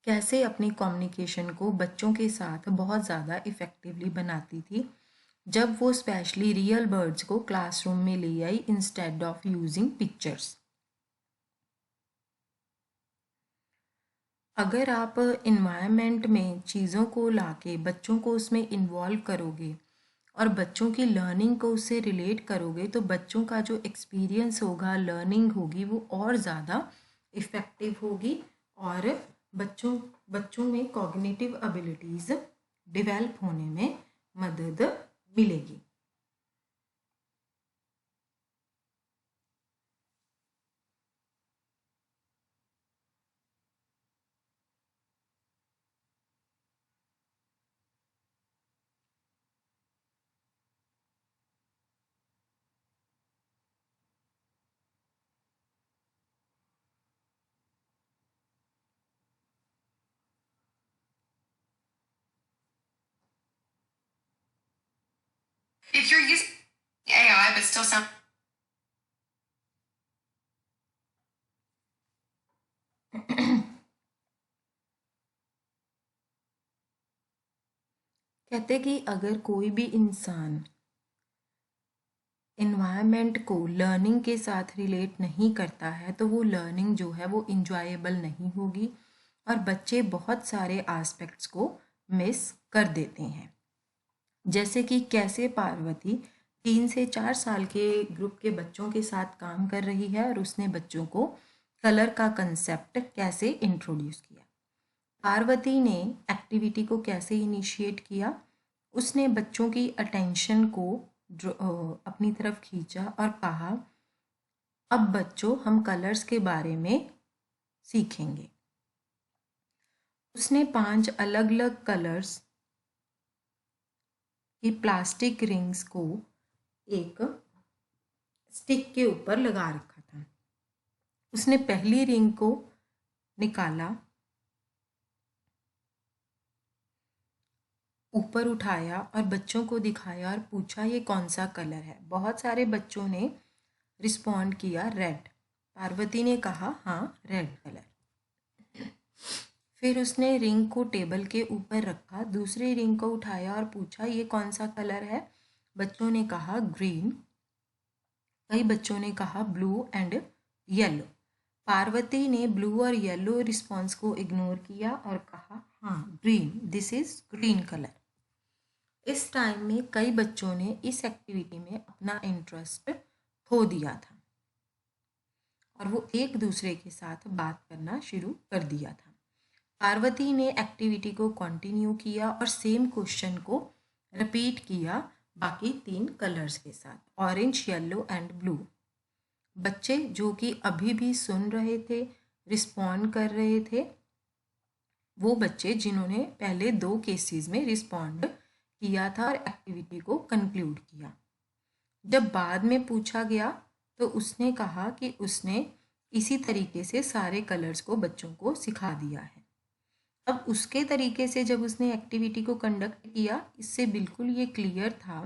कैसे अपनी कम्युनिकेशन को बच्चों के साथ बहुत ज़्यादा इफ़ेक्टिवली बनाती थी, जब वो स्पेशली रियल बर्ड्स को क्लासरूम में ले आई इंस्टेड ऑफ यूजिंग पिक्चर्स। अगर आप इन्वायरमेंट में चीज़ों को लाके बच्चों को उसमें इन्वॉल्व करोगे और बच्चों की लर्निंग को उससे रिलेट करोगे तो बच्चों का जो एक्सपीरियंस होगा, लर्निंग होगी, वो और ज़्यादा इफ़ेक्टिव होगी और बच्चों बच्चों में कॉग्निटिव एबिलिटीज़ डेवलप होने में मदद मिलेगी। if you're using AI but still sound कहते कि अगर कोई भी इंसान इन्वायरमेंट को लर्निंग के साथ रिलेट नहीं करता है तो वो लर्निंग जो है वो इंजॉयबल नहीं होगी और बच्चे बहुत सारे एस्पेक्ट्स को मिस कर देते हैं। जैसे कि कैसे पार्वती 3 से 4 साल के ग्रुप के बच्चों के साथ काम कर रही है और उसने बच्चों को कलर का कंसेप्ट कैसे इंट्रोड्यूस किया। पार्वती ने एक्टिविटी को कैसे इनिशिएट किया। उसने बच्चों की अटेंशन को अपनी तरफ खींचा और कहा अब बच्चों हम कलर्स के बारे में सीखेंगे। उसने 5 अलग अलग कलर्स की प्लास्टिक रिंग्स को एक स्टिक के ऊपर लगा रखा था। उसने पहली रिंग को निकाला, ऊपर उठाया और बच्चों को दिखाया और पूछा ये कौन सा कलर है। बहुत सारे बच्चों ने रिस्पॉन्ड किया रेड। पार्वती ने कहा हाँ रेड कलर। फिर उसने रिंग को टेबल के ऊपर रखा, दूसरी रिंग को उठाया और पूछा ये कौन सा कलर है। बच्चों ने कहा ग्रीन। कई बच्चों ने कहा ब्लू एंड येलो। पार्वती ने ब्लू और येलो रिस्पॉन्स को इग्नोर किया और कहा हाँ green, this is green colour. इस टाइम में कई बच्चों ने इस एक्टिविटी में अपना इंटरेस्ट खो दिया था और वो एक दूसरे के साथ बात करना शुरू कर दिया था। पार्वती ने एक्टिविटी को कंटिन्यू किया और सेम क्वेश्चन को रिपीट किया बाकी 3 कलर्स के साथ, ऑरेंज, येलो एंड ब्लू। बच्चे जो कि अभी भी सुन रहे थे, रिस्पॉन्ड कर रहे थे, वो बच्चे जिन्होंने पहले 2 केसेस में रिस्पॉन्ड किया था और एक्टिविटी को कंक्लूड किया। जब बाद में पूछा गया तो उसने कहा कि उसने इसी तरीके से सारे कलर्स को बच्चों को सिखा दिया है। अब उसके तरीके से जब उसने एक्टिविटी को कंडक्ट किया, इससे बिल्कुल ये क्लियर था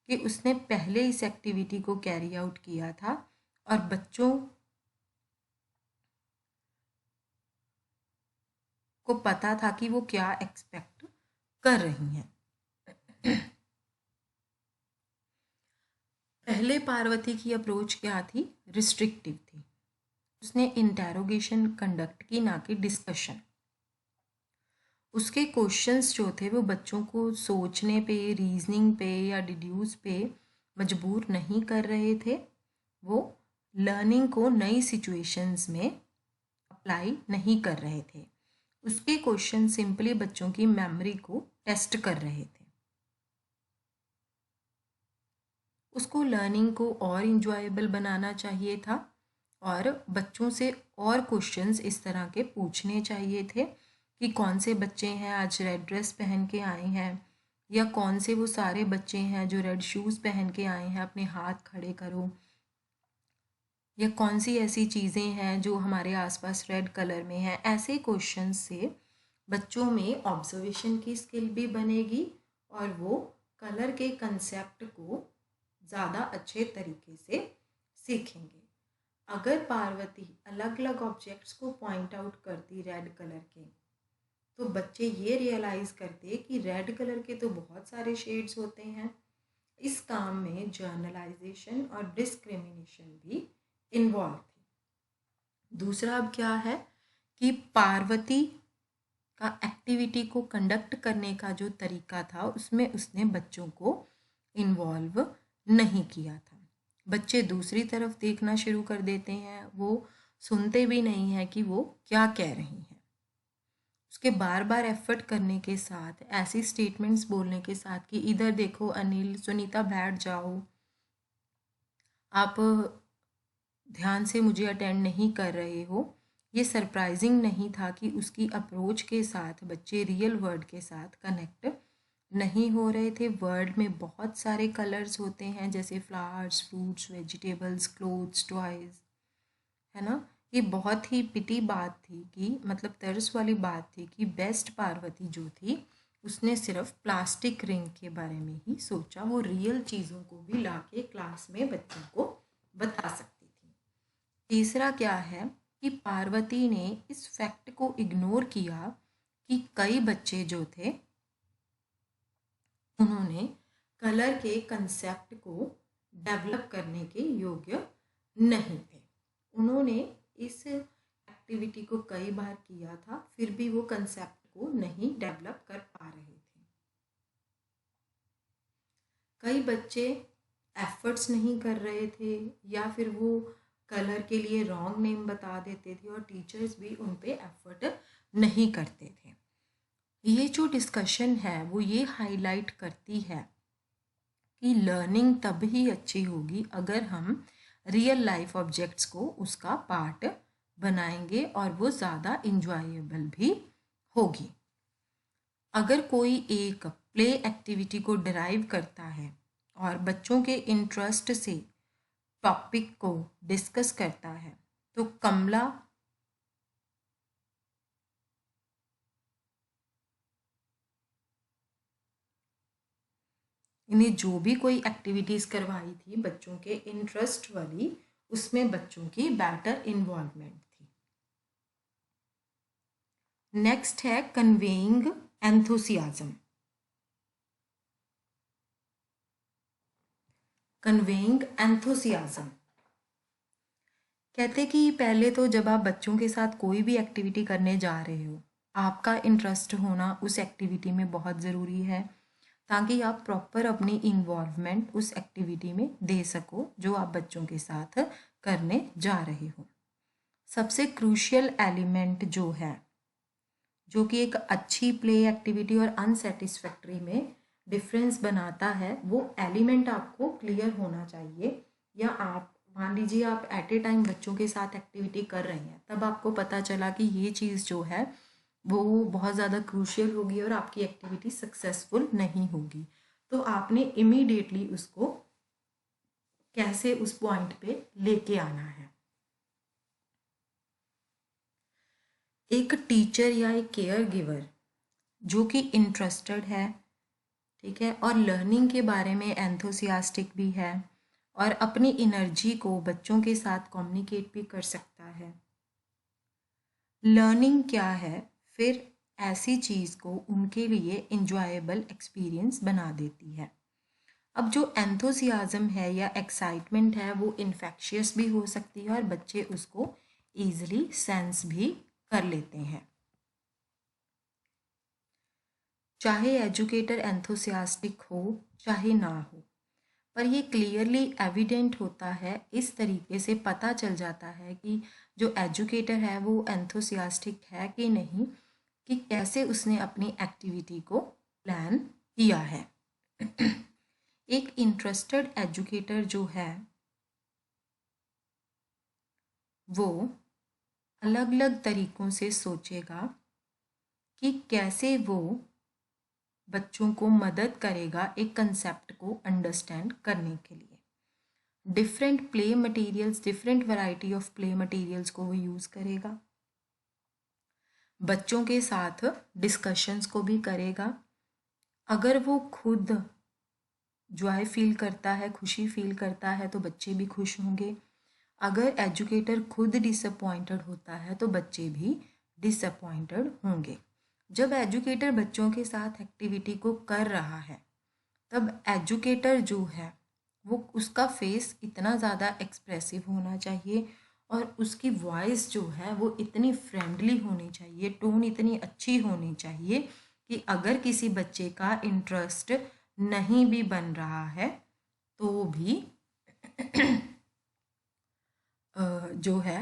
कि उसने पहले इस एक्टिविटी को कैरी आउट किया था और बच्चों को पता था कि वो क्या एक्सपेक्ट कर रही हैं। पहले पार्वती की अप्रोच क्या थी? रिस्ट्रिक्टिव थी। उसने इंटेरोगेशन कंडक्ट की, ना कि डिस्कशन। उसके क्वेश्चंस जो थे वो बच्चों को सोचने पे, रीजनिंग पे या डिड्यूस पे मजबूर नहीं कर रहे थे। वो लर्निंग को नई सिचुएशंस में अप्लाई नहीं कर रहे थे। उसके क्वेश्चन सिंपली बच्चों की मेमोरी को टेस्ट कर रहे थे। उसको लर्निंग को और इंजॉयबल बनाना चाहिए था और बच्चों से और क्वेश्चंस इस तरह के पूछने चाहिए थे कि कौन से बच्चे हैं आज रेड ड्रेस पहन के आए हैं, या कौन से वो सारे बच्चे हैं जो रेड शूज़ पहन के आए हैं, अपने हाथ खड़े करो, या कौन सी ऐसी चीज़ें हैं जो हमारे आसपास रेड कलर में हैं। ऐसे क्वेश्चन से बच्चों में ऑब्जर्वेशन की स्किल भी बनेगी और वो कलर के कंसेप्ट को ज़्यादा अच्छे तरीके से सीखेंगे। अगर पार्वती अलग अलग ऑब्जेक्ट्स को पॉइंट आउट करती रेड कलर के, तो बच्चे ये रियलाइज़ करते कि रेड कलर के तो बहुत सारे शेड्स होते हैं। इस काम में जर्नलाइजेशन और डिस्क्रिमिनेशन भी इन्वॉल्व थी। दूसरा अब क्या है कि पार्वती का एक्टिविटी को कंडक्ट करने का जो तरीका था उसमें उसने बच्चों को इन्वॉल्व नहीं किया था। बच्चे दूसरी तरफ देखना शुरू कर देते हैं, वो सुनते भी नहीं हैं कि वो क्या कह रही हैं। उसके बार बार एफर्ट करने के साथ, ऐसी स्टेटमेंट्स बोलने के साथ कि इधर देखो अनिल, सुनीता बैठ जाओ, आप ध्यान से मुझे अटेंड नहीं कर रहे हो, ये सरप्राइजिंग नहीं था कि उसकी अप्रोच के साथ बच्चे रियल वर्ल्ड के साथ कनेक्ट नहीं हो रहे थे। वर्ल्ड में बहुत सारे कलर्स होते हैं, जैसे flowers, fruits, vegetables, clothes, toys, है ना। ये बहुत ही पिटी बात थी कि मतलब तरस वाली बात थी कि बेस्ट पार्वती जो थी उसने सिर्फ प्लास्टिक रिंग के बारे में ही सोचा, वो रियल चीज़ों को भी लाके क्लास में बच्चों को बता सकती थी। तीसरा क्या है कि पार्वती ने इस फैक्ट को इग्नोर किया कि कई बच्चे जो थे उन्होंने कलर के कंसेप्ट को डेवलप करने के योग्य नहीं थे। उन्होंने इस एक्टिविटी को कई बार किया था, फिर भी वो कंसेप्ट को नहीं डेवलप कर पा रहे थे। कई बच्चे एफर्ट्स नहीं कर रहे थे या फिर वो कलर के लिए रॉन्ग नेम बता देते थे और टीचर्स भी उन पे एफर्ट नहीं करते थे। ये जो डिस्कशन है वो ये हाईलाइट करती है कि लर्निंग तब ही अच्छी होगी अगर हम रियल लाइफ ऑब्जेक्ट्स को उसका पार्ट बनाएंगे और वो ज़्यादा इंजॉयबल भी होगी। अगर कोई एक प्ले एक्टिविटी को डिराइव करता है और बच्चों के इंटरेस्ट से टॉपिक को डिस्कस करता है तो कमला इन्हें जो भी कोई एक्टिविटीज़ करवाई थी बच्चों के इंटरेस्ट वाली, उसमें बच्चों की बेटर इन्वॉल्वमेंट थी। नेक्स्ट है कन्वेइंग एंथुसियाज्म। कन्वेइंग एंथुसियाज्म कहते कि पहले तो जब आप बच्चों के साथ कोई भी एक्टिविटी करने जा रहे हो, आपका इंटरेस्ट होना उस एक्टिविटी में बहुत ज़रूरी है ताकि आप प्रॉपर अपनी इन्वॉल्वमेंट उस एक्टिविटी में दे सको जो आप बच्चों के साथ करने जा रहे हो। सबसे क्रूशियल एलिमेंट जो है, जो कि एक अच्छी प्ले एक्टिविटी और अनसेटिस्फैक्ट्री में डिफरेंस बनाता है, वो एलिमेंट आपको क्लियर होना चाहिए। या आप मान लीजिए आप एट ए टाइम बच्चों के साथ एक्टिविटी कर रहे हैं, तब आपको पता चला कि ये चीज़ जो है वो बहुत ज़्यादा क्रूशियल होगी और आपकी एक्टिविटी सक्सेसफुल नहीं होगी, तो आपने इमीडिएटली उसको कैसे उस पॉइंट पे लेके आना है। एक टीचर या एक केयर गिवर जो कि इंटरेस्टेड है, ठीक है, और लर्निंग के बारे में एंथुसियास्टिक भी है और अपनी एनर्जी को बच्चों के साथ कम्युनिकेट भी कर सकता है। लर्निंग क्या है, फिर ऐसी चीज़ को उनके लिए इंजॉयबल एक्सपीरियंस बना देती है। अब जो एंथुसियाज्म है या एक्साइटमेंट है वो इन्फेक्शियस भी हो सकती है और बच्चे उसको ईजिली सेंस भी कर लेते हैं। चाहे एजुकेटर एंथुसियास्टिक हो चाहे ना हो, पर ये क्लियरली एविडेंट होता है, इस तरीके से पता चल जाता है कि जो एजुकेटर है वो एंथुसियास्टिक है कि नहीं, कि कैसे उसने अपनी एक्टिविटी को प्लान किया है। एक इंटरेस्टेड एजुकेटर जो है वो अलग अलग तरीक़ों से सोचेगा कि कैसे वो बच्चों को मदद करेगा एक कंसेप्ट को अंडरस्टैंड करने के लिए। Different play materials, different variety of play materials को वो यूज़ करेगा। बच्चों के साथ डिस्कशंस को भी करेगा। अगर वो खुद जॉय फील करता है, खुशी फील करता है, तो बच्चे भी खुश होंगे। अगर एजुकेटर खुद डिसअपॉइंटेड होता है तो बच्चे भी डिसअपॉइंटेड होंगे। जब एजुकेटर बच्चों के साथ एक्टिविटी को कर रहा है तब एजुकेटर जो है वो उसका फेस इतना ज़्यादा एक्सप्रेसिव होना चाहिए और उसकी वॉइस जो है वो इतनी फ्रेंडली होनी चाहिए, टोन इतनी अच्छी होनी चाहिए कि अगर किसी बच्चे का इंटरेस्ट नहीं भी बन रहा है तो भी जो है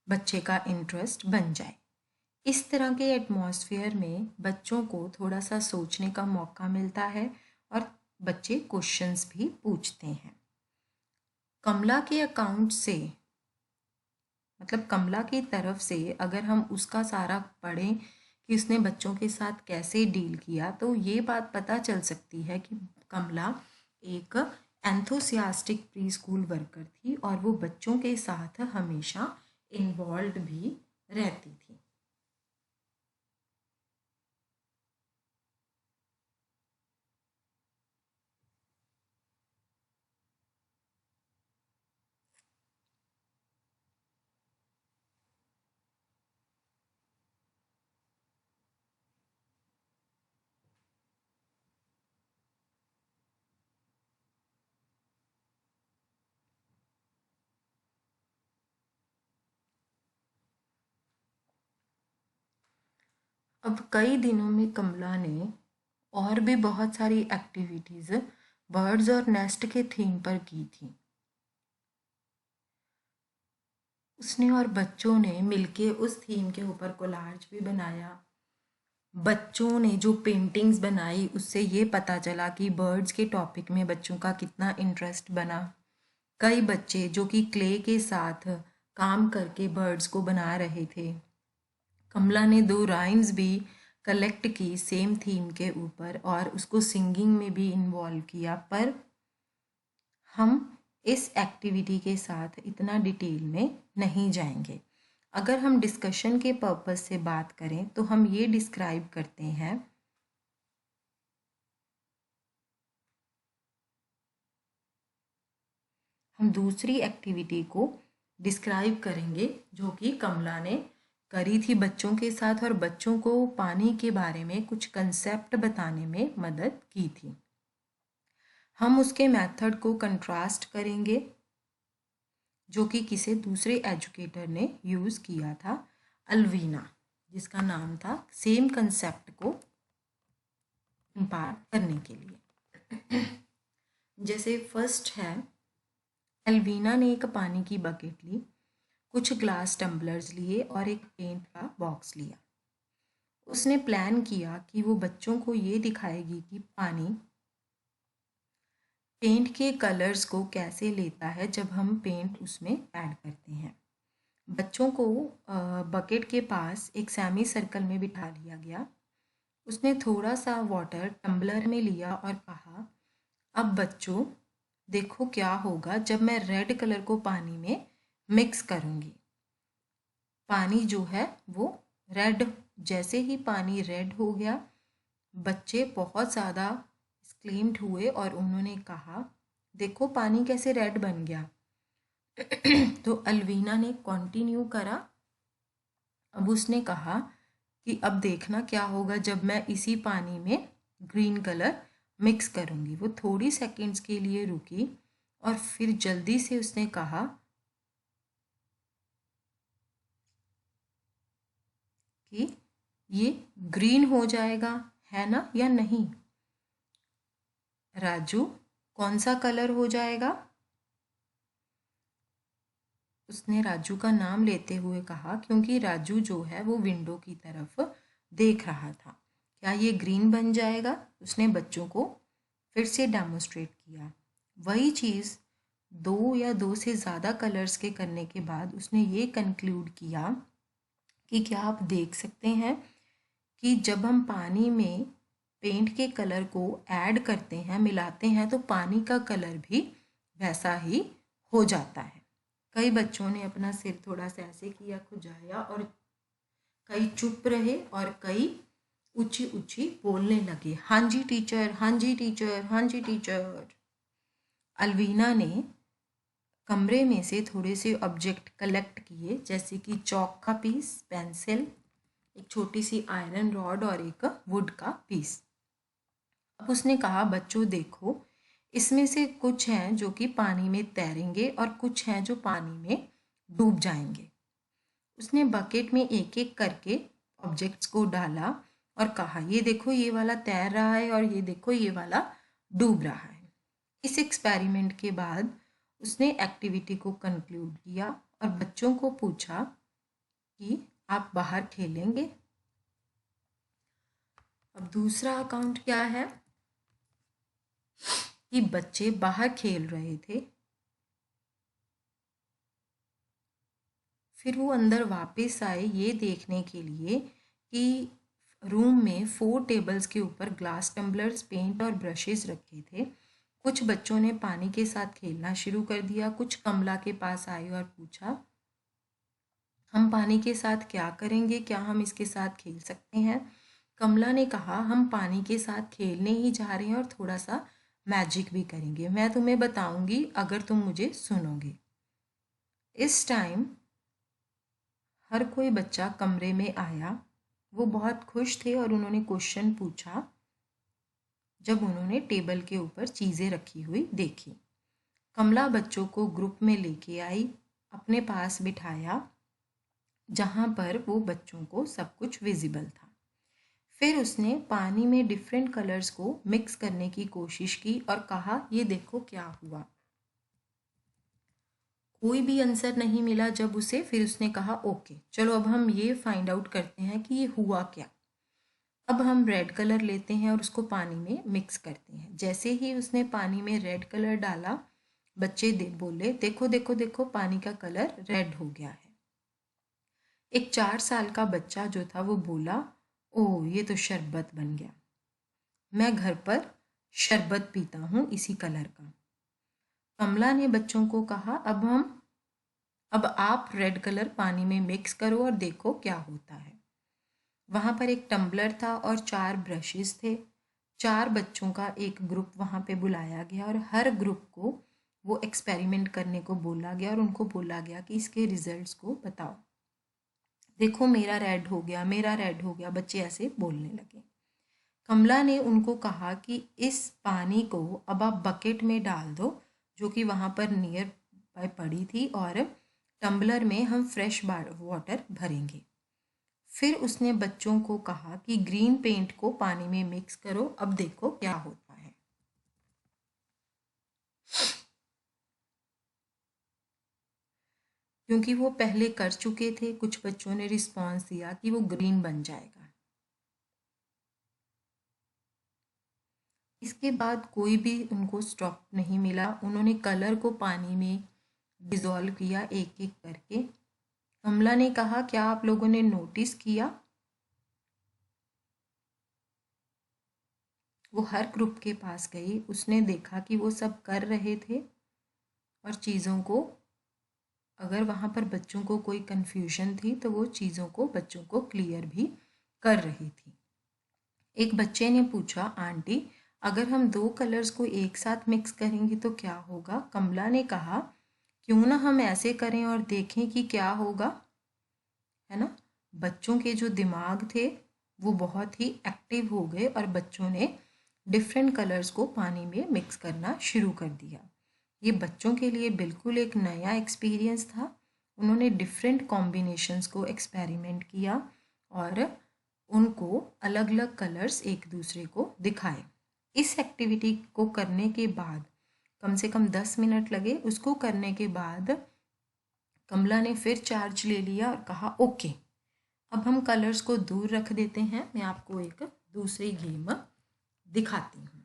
बच्चे का इंटरेस्ट बन जाए। इस तरह के एटमॉस्फेयर में बच्चों को थोड़ा सा सोचने का मौका मिलता है और बच्चे क्वेश्चंस भी पूछते हैं। कमला के अकाउंट से, मतलब कमला की तरफ से अगर हम उसका सारा पढ़ें कि उसने बच्चों के साथ कैसे डील किया, तो ये बात पता चल सकती है कि कमला एक एंथुसियास्टिक प्री स्कूल वर्कर थी और वो बच्चों के साथ हमेशा इन्वॉल्व भी रहती थी। अब कई दिनों में कमला ने और भी बहुत सारी एक्टिविटीज़ बर्ड्स और नेस्ट के थीम पर की थी। उसने और बच्चों ने मिलके उस थीम के ऊपर कोलाज भी बनाया। बच्चों ने जो पेंटिंग्स बनाई उससे ये पता चला कि बर्ड्स के टॉपिक में बच्चों का कितना इंटरेस्ट बना। कई बच्चे जो कि क्ले के साथ काम करके बर्ड्स को बना रहे थे। कमला ने 2 राइम्स भी कलेक्ट की सेम थीम के ऊपर और उसको सिंगिंग में भी इन्वॉल्व किया, पर हम इस एक्टिविटी के साथ इतना डिटेल में नहीं जाएंगे। अगर हम डिस्कशन के पर्पस से बात करें तो हम ये डिस्क्राइब करते हैं हम दूसरी एक्टिविटी को डिस्क्राइब करेंगे जो कि कमला ने करी थी बच्चों के साथ और बच्चों को पानी के बारे में कुछ कंसेप्ट बताने में मदद की थी। हम उसके मेथड को कंट्रास्ट करेंगे जो कि किसी दूसरे एजुकेटर ने यूज़ किया था, अल्वीना, जिसका नाम था सेम कंसेप्ट को इम्पार्ट करने के लिए। जैसे फर्स्ट है, अल्वीना ने एक पानी की बकेट ली, कुछ ग्लास टम्बलर्स लिए और एक पेंट का बॉक्स लिया। उसने प्लान किया कि वो बच्चों को ये दिखाएगी कि पानी पेंट के कलर्स को कैसे लेता है जब हम पेंट उसमें ऐड करते हैं। बच्चों को बकेट के पास एक सेमी सर्कल में बिठा लिया गया। उसने थोड़ा सा वाटर टम्बलर में लिया और कहा, अब बच्चों देखो क्या होगा जब मैं रेड कलर को पानी में मिक्स करूँगी। पानी जो है वो रेड, जैसे ही पानी रेड हो गया बच्चे बहुत ज़्यादा एक्सक्लेम्ड हुए और उन्होंने कहा, देखो पानी कैसे रेड बन गया। तो अल्वीना ने कंटिन्यू करा। अब उसने कहा कि अब देखना क्या होगा जब मैं इसी पानी में ग्रीन कलर मिक्स करूँगी। वो थोड़ी सेकंड्स के लिए रुकी और फिर जल्दी से उसने कहा कि ये ग्रीन हो जाएगा, है ना या नहीं? राजू, कौन सा कलर हो जाएगा? उसने राजू का नाम लेते हुए कहा, क्योंकि राजू जो है वो विंडो की तरफ देख रहा था। क्या ये ग्रीन बन जाएगा? उसने बच्चों को फिर से डेमोस्ट्रेट किया। वही चीज़ 2 या 2 से ज़्यादा कलर्स के करने के बाद उसने ये कंक्लूड किया कि क्या आप देख सकते हैं कि जब हम पानी में पेंट के कलर को ऐड करते हैं, मिलाते हैं, तो पानी का कलर भी वैसा ही हो जाता है। कई बच्चों ने अपना सिर थोड़ा सा ऐसे किया, खुजाया, और कई चुप रहे और कई ऊंची ऊंची बोलने लगे, हाँ जी टीचर, हाँ जी टीचर, हाँ जी टीचर। अल्वीना ने कमरे में से थोड़े से ऑब्जेक्ट कलेक्ट किए, जैसे कि चौक का पीस, पेंसिल, एक छोटी सी आयरन रॉड और एक वुड का पीस। अब उसने कहा, बच्चों देखो, इसमें से कुछ हैं जो कि पानी में तैरेंगे और कुछ हैं जो पानी में डूब जाएंगे। उसने बकेट में एक एक करके ऑब्जेक्ट्स को डाला और कहा, ये देखो ये वाला तैर रहा है और ये देखो ये वाला डूब रहा है। इस एक्सपेरिमेंट के बाद उसने एक्टिविटी को कंक्लूड किया और बच्चों को पूछा कि आप बाहर खेलेंगे। अब दूसरा अकाउंट क्या है कि बच्चे बाहर खेल रहे थे, फिर वो अंदर वापस आए ये देखने के लिए कि रूम में 4 टेबल्स के ऊपर ग्लास टम्बलर्स, पेंट और ब्रशेस रखे थे। कुछ बच्चों ने पानी के साथ खेलना शुरू कर दिया। कुछ कमला के पास आए और पूछा, हम पानी के साथ क्या करेंगे, क्या हम इसके साथ खेल सकते हैं? कमला ने कहा, हम पानी के साथ खेलने ही जा रहे हैं और थोड़ा सा मैजिक भी करेंगे। मैं तुम्हें बताऊंगी अगर तुम मुझे सुनोगे। इस टाइम हर कोई बच्चा कमरे में आया। वो बहुत खुश थे और उन्होंने क्वेश्चन पूछा जब उन्होंने टेबल के ऊपर चीज़ें रखी हुई देखी। कमला बच्चों को ग्रुप में लेके आई, अपने पास बिठाया जहाँ पर वो बच्चों को सब कुछ विजिबल था। फिर उसने पानी में डिफरेंट कलर्स को मिक्स करने की कोशिश की और कहा, ये देखो क्या हुआ। कोई भी आंसर नहीं मिला जब उसे। फिर उसने कहा, ओके चलो अब हम ये फाइंड आउट करते हैं कि ये हुआ क्या। अब हम रेड कलर लेते हैं और उसको पानी में मिक्स करते हैं। जैसे ही उसने पानी में रेड कलर डाला, बच्चे बोले, देखो देखो देखो पानी का कलर रेड हो गया है। एक 4 साल का बच्चा जो था वो बोला, ओह ये तो शरबत बन गया, मैं घर पर शरबत पीता हूँ इसी कलर का। कमला ने बच्चों को कहा, अब आप रेड कलर पानी में मिक्स करो और देखो क्या होता है। वहाँ पर एक टम्बलर था और 4 ब्रशेस थे। 4 बच्चों का एक ग्रुप वहाँ पे बुलाया गया और हर ग्रुप को वो एक्सपेरिमेंट करने को बोला गया और उनको बोला गया कि इसके रिजल्ट्स को बताओ। देखो मेरा रेड हो गया, मेरा रेड हो गया, बच्चे ऐसे बोलने लगे। कमला ने उनको कहा कि इस पानी को अब आप बकेट में डाल दो जो कि वहाँ पर नियर बाय पड़ी थी, और टम्बलर में हम फ्रेश वाटर भरेंगे। फिर उसने बच्चों को कहा कि ग्रीन पेंट को पानी में मिक्स करो, अब देखो क्या होता है। क्योंकि वो पहले कर चुके थे, कुछ बच्चों ने रिस्पॉन्स दिया कि वो ग्रीन बन जाएगा। इसके बाद कोई भी उनको स्टॉप नहीं मिला। उन्होंने कलर को पानी में डिज़ोल्व किया एक एक करके। कमला ने कहा, क्या आप लोगों ने नोटिस किया? वो हर ग्रुप के पास गई। उसने देखा कि वो सब कर रहे थे और चीज़ों को, अगर वहाँ पर बच्चों को कोई कन्फ्यूजन थी तो वो चीज़ों को बच्चों को क्लियर भी कर रही थी। एक बच्चे ने पूछा, आंटी अगर हम 2 कलर्स को एक साथ मिक्स करेंगे तो क्या होगा? कमला ने कहा, क्यों ना हम ऐसे करें और देखें कि क्या होगा, है ना। बच्चों के जो दिमाग थे वो बहुत ही एक्टिव हो गए और बच्चों ने डिफरेंट कलर्स को पानी में मिक्स करना शुरू कर दिया। ये बच्चों के लिए बिल्कुल एक नया एक्सपीरियंस था। उन्होंने डिफरेंट कॉम्बिनेशंस को एक्सपेरिमेंट किया और उनको अलग अलग कलर्स एक दूसरे को दिखाए। इस एक्टिविटी को करने के बाद कम से कम 10 मिनट लगे। उसको करने के बाद कमला ने फिर चार्ज ले लिया और कहा, ओके अब हम कलर्स को दूर रख देते हैं, मैं आपको एक दूसरी गेम दिखाती हूँ।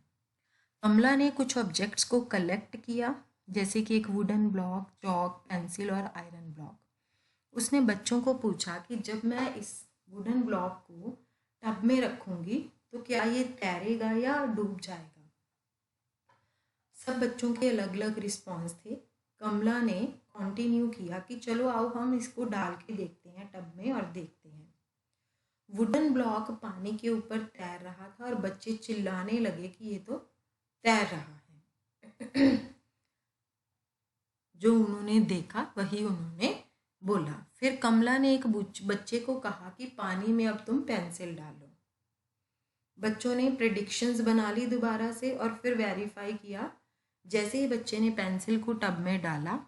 कमला ने कुछ ऑब्जेक्ट्स को कलेक्ट किया, जैसे कि एक वुडन ब्लॉक, चॉक, पेंसिल और आयरन ब्लॉक। उसने बच्चों को पूछा कि जब मैं इस वुडन ब्लॉक को टब में रखूंगी तो क्या ये तैरेगा या डूब जाएगा? सब बच्चों के अलग अलग रिस्पॉन्स थे। कमला ने कंटिन्यू किया कि चलो आओ हम इसको डाल के देखते हैं टब में और देखते हैं। वुडन ब्लॉक पानी के ऊपर तैर रहा था और बच्चे चिल्लाने लगे कि ये तो तैर रहा है। जो उन्होंने देखा वही उन्होंने बोला। फिर कमला ने एक बच्चे को कहा कि पानी में अब तुम पेंसिल डालो। बच्चों ने प्रेडिक्शंस बना ली दोबारा से और फिर वेरीफाई किया। जैसे ही बच्चे ने पेंसिल को टब में डाला,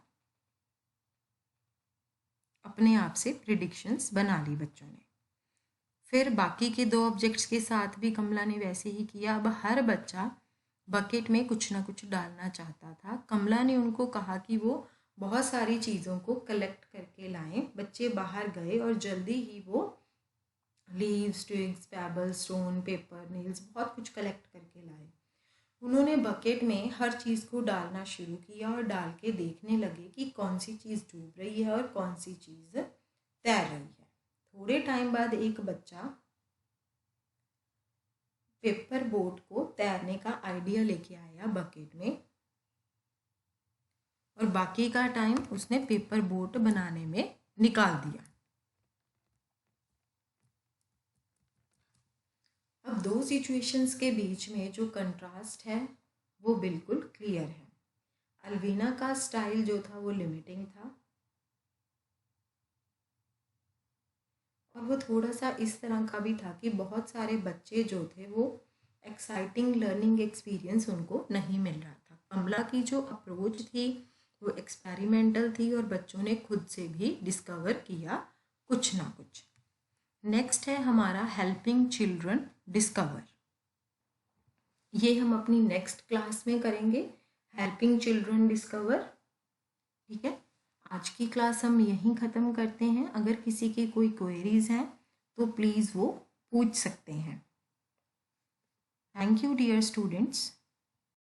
अपने आप से प्रिडिक्शंस बना ली बच्चों ने। फिर बाकी के 2 ऑब्जेक्ट्स के साथ भी कमला ने वैसे ही किया। अब हर बच्चा बकेट में कुछ ना कुछ डालना चाहता था। कमला ने उनको कहा कि वो बहुत सारी चीज़ों को कलेक्ट करके लाएं। बच्चे बाहर गए और जल्दी ही वो leaves, twigs, pebbles, stone, paper, nails बहुत कुछ कलेक्ट करके लाए। उन्होंने बकेट में हर चीज़ को डालना शुरू किया और डाल के देखने लगे कि कौन सी चीज़ डूब रही है और कौन सी चीज़ तैर रही है। थोड़े टाइम बाद एक बच्चा पेपर बोट को तैरने का आइडिया लेके आया बकेट में और बाकी का टाइम उसने पेपर बोट बनाने में निकाल दिया। अब दो सिचुएशंस के बीच में जो कंट्रास्ट है वो बिल्कुल क्लियर है। अल्वीना का स्टाइल जो था वो लिमिटिंग था और वो थोड़ा सा इस तरह का भी था कि बहुत सारे बच्चे जो थे वो एक्साइटिंग लर्निंग एक्सपीरियंस उनको नहीं मिल रहा था। कमला की जो अप्रोच थी वो एक्सपेरिमेंटल थी और बच्चों ने खुद से भी डिस्कवर किया कुछ ना कुछ। नेक्स्ट है हमारा हेल्पिंग चिल्ड्रन डिस्कवर। ये हम अपनी नेक्स्ट क्लास में करेंगे, हेल्पिंग चिल्ड्रन डिस्कवर। ठीक है, आज की क्लास हम यहीं ख़त्म करते हैं। अगर किसी की कोई क्वेरीज हैं तो प्लीज़ वो पूछ सकते हैं। Thank you dear students.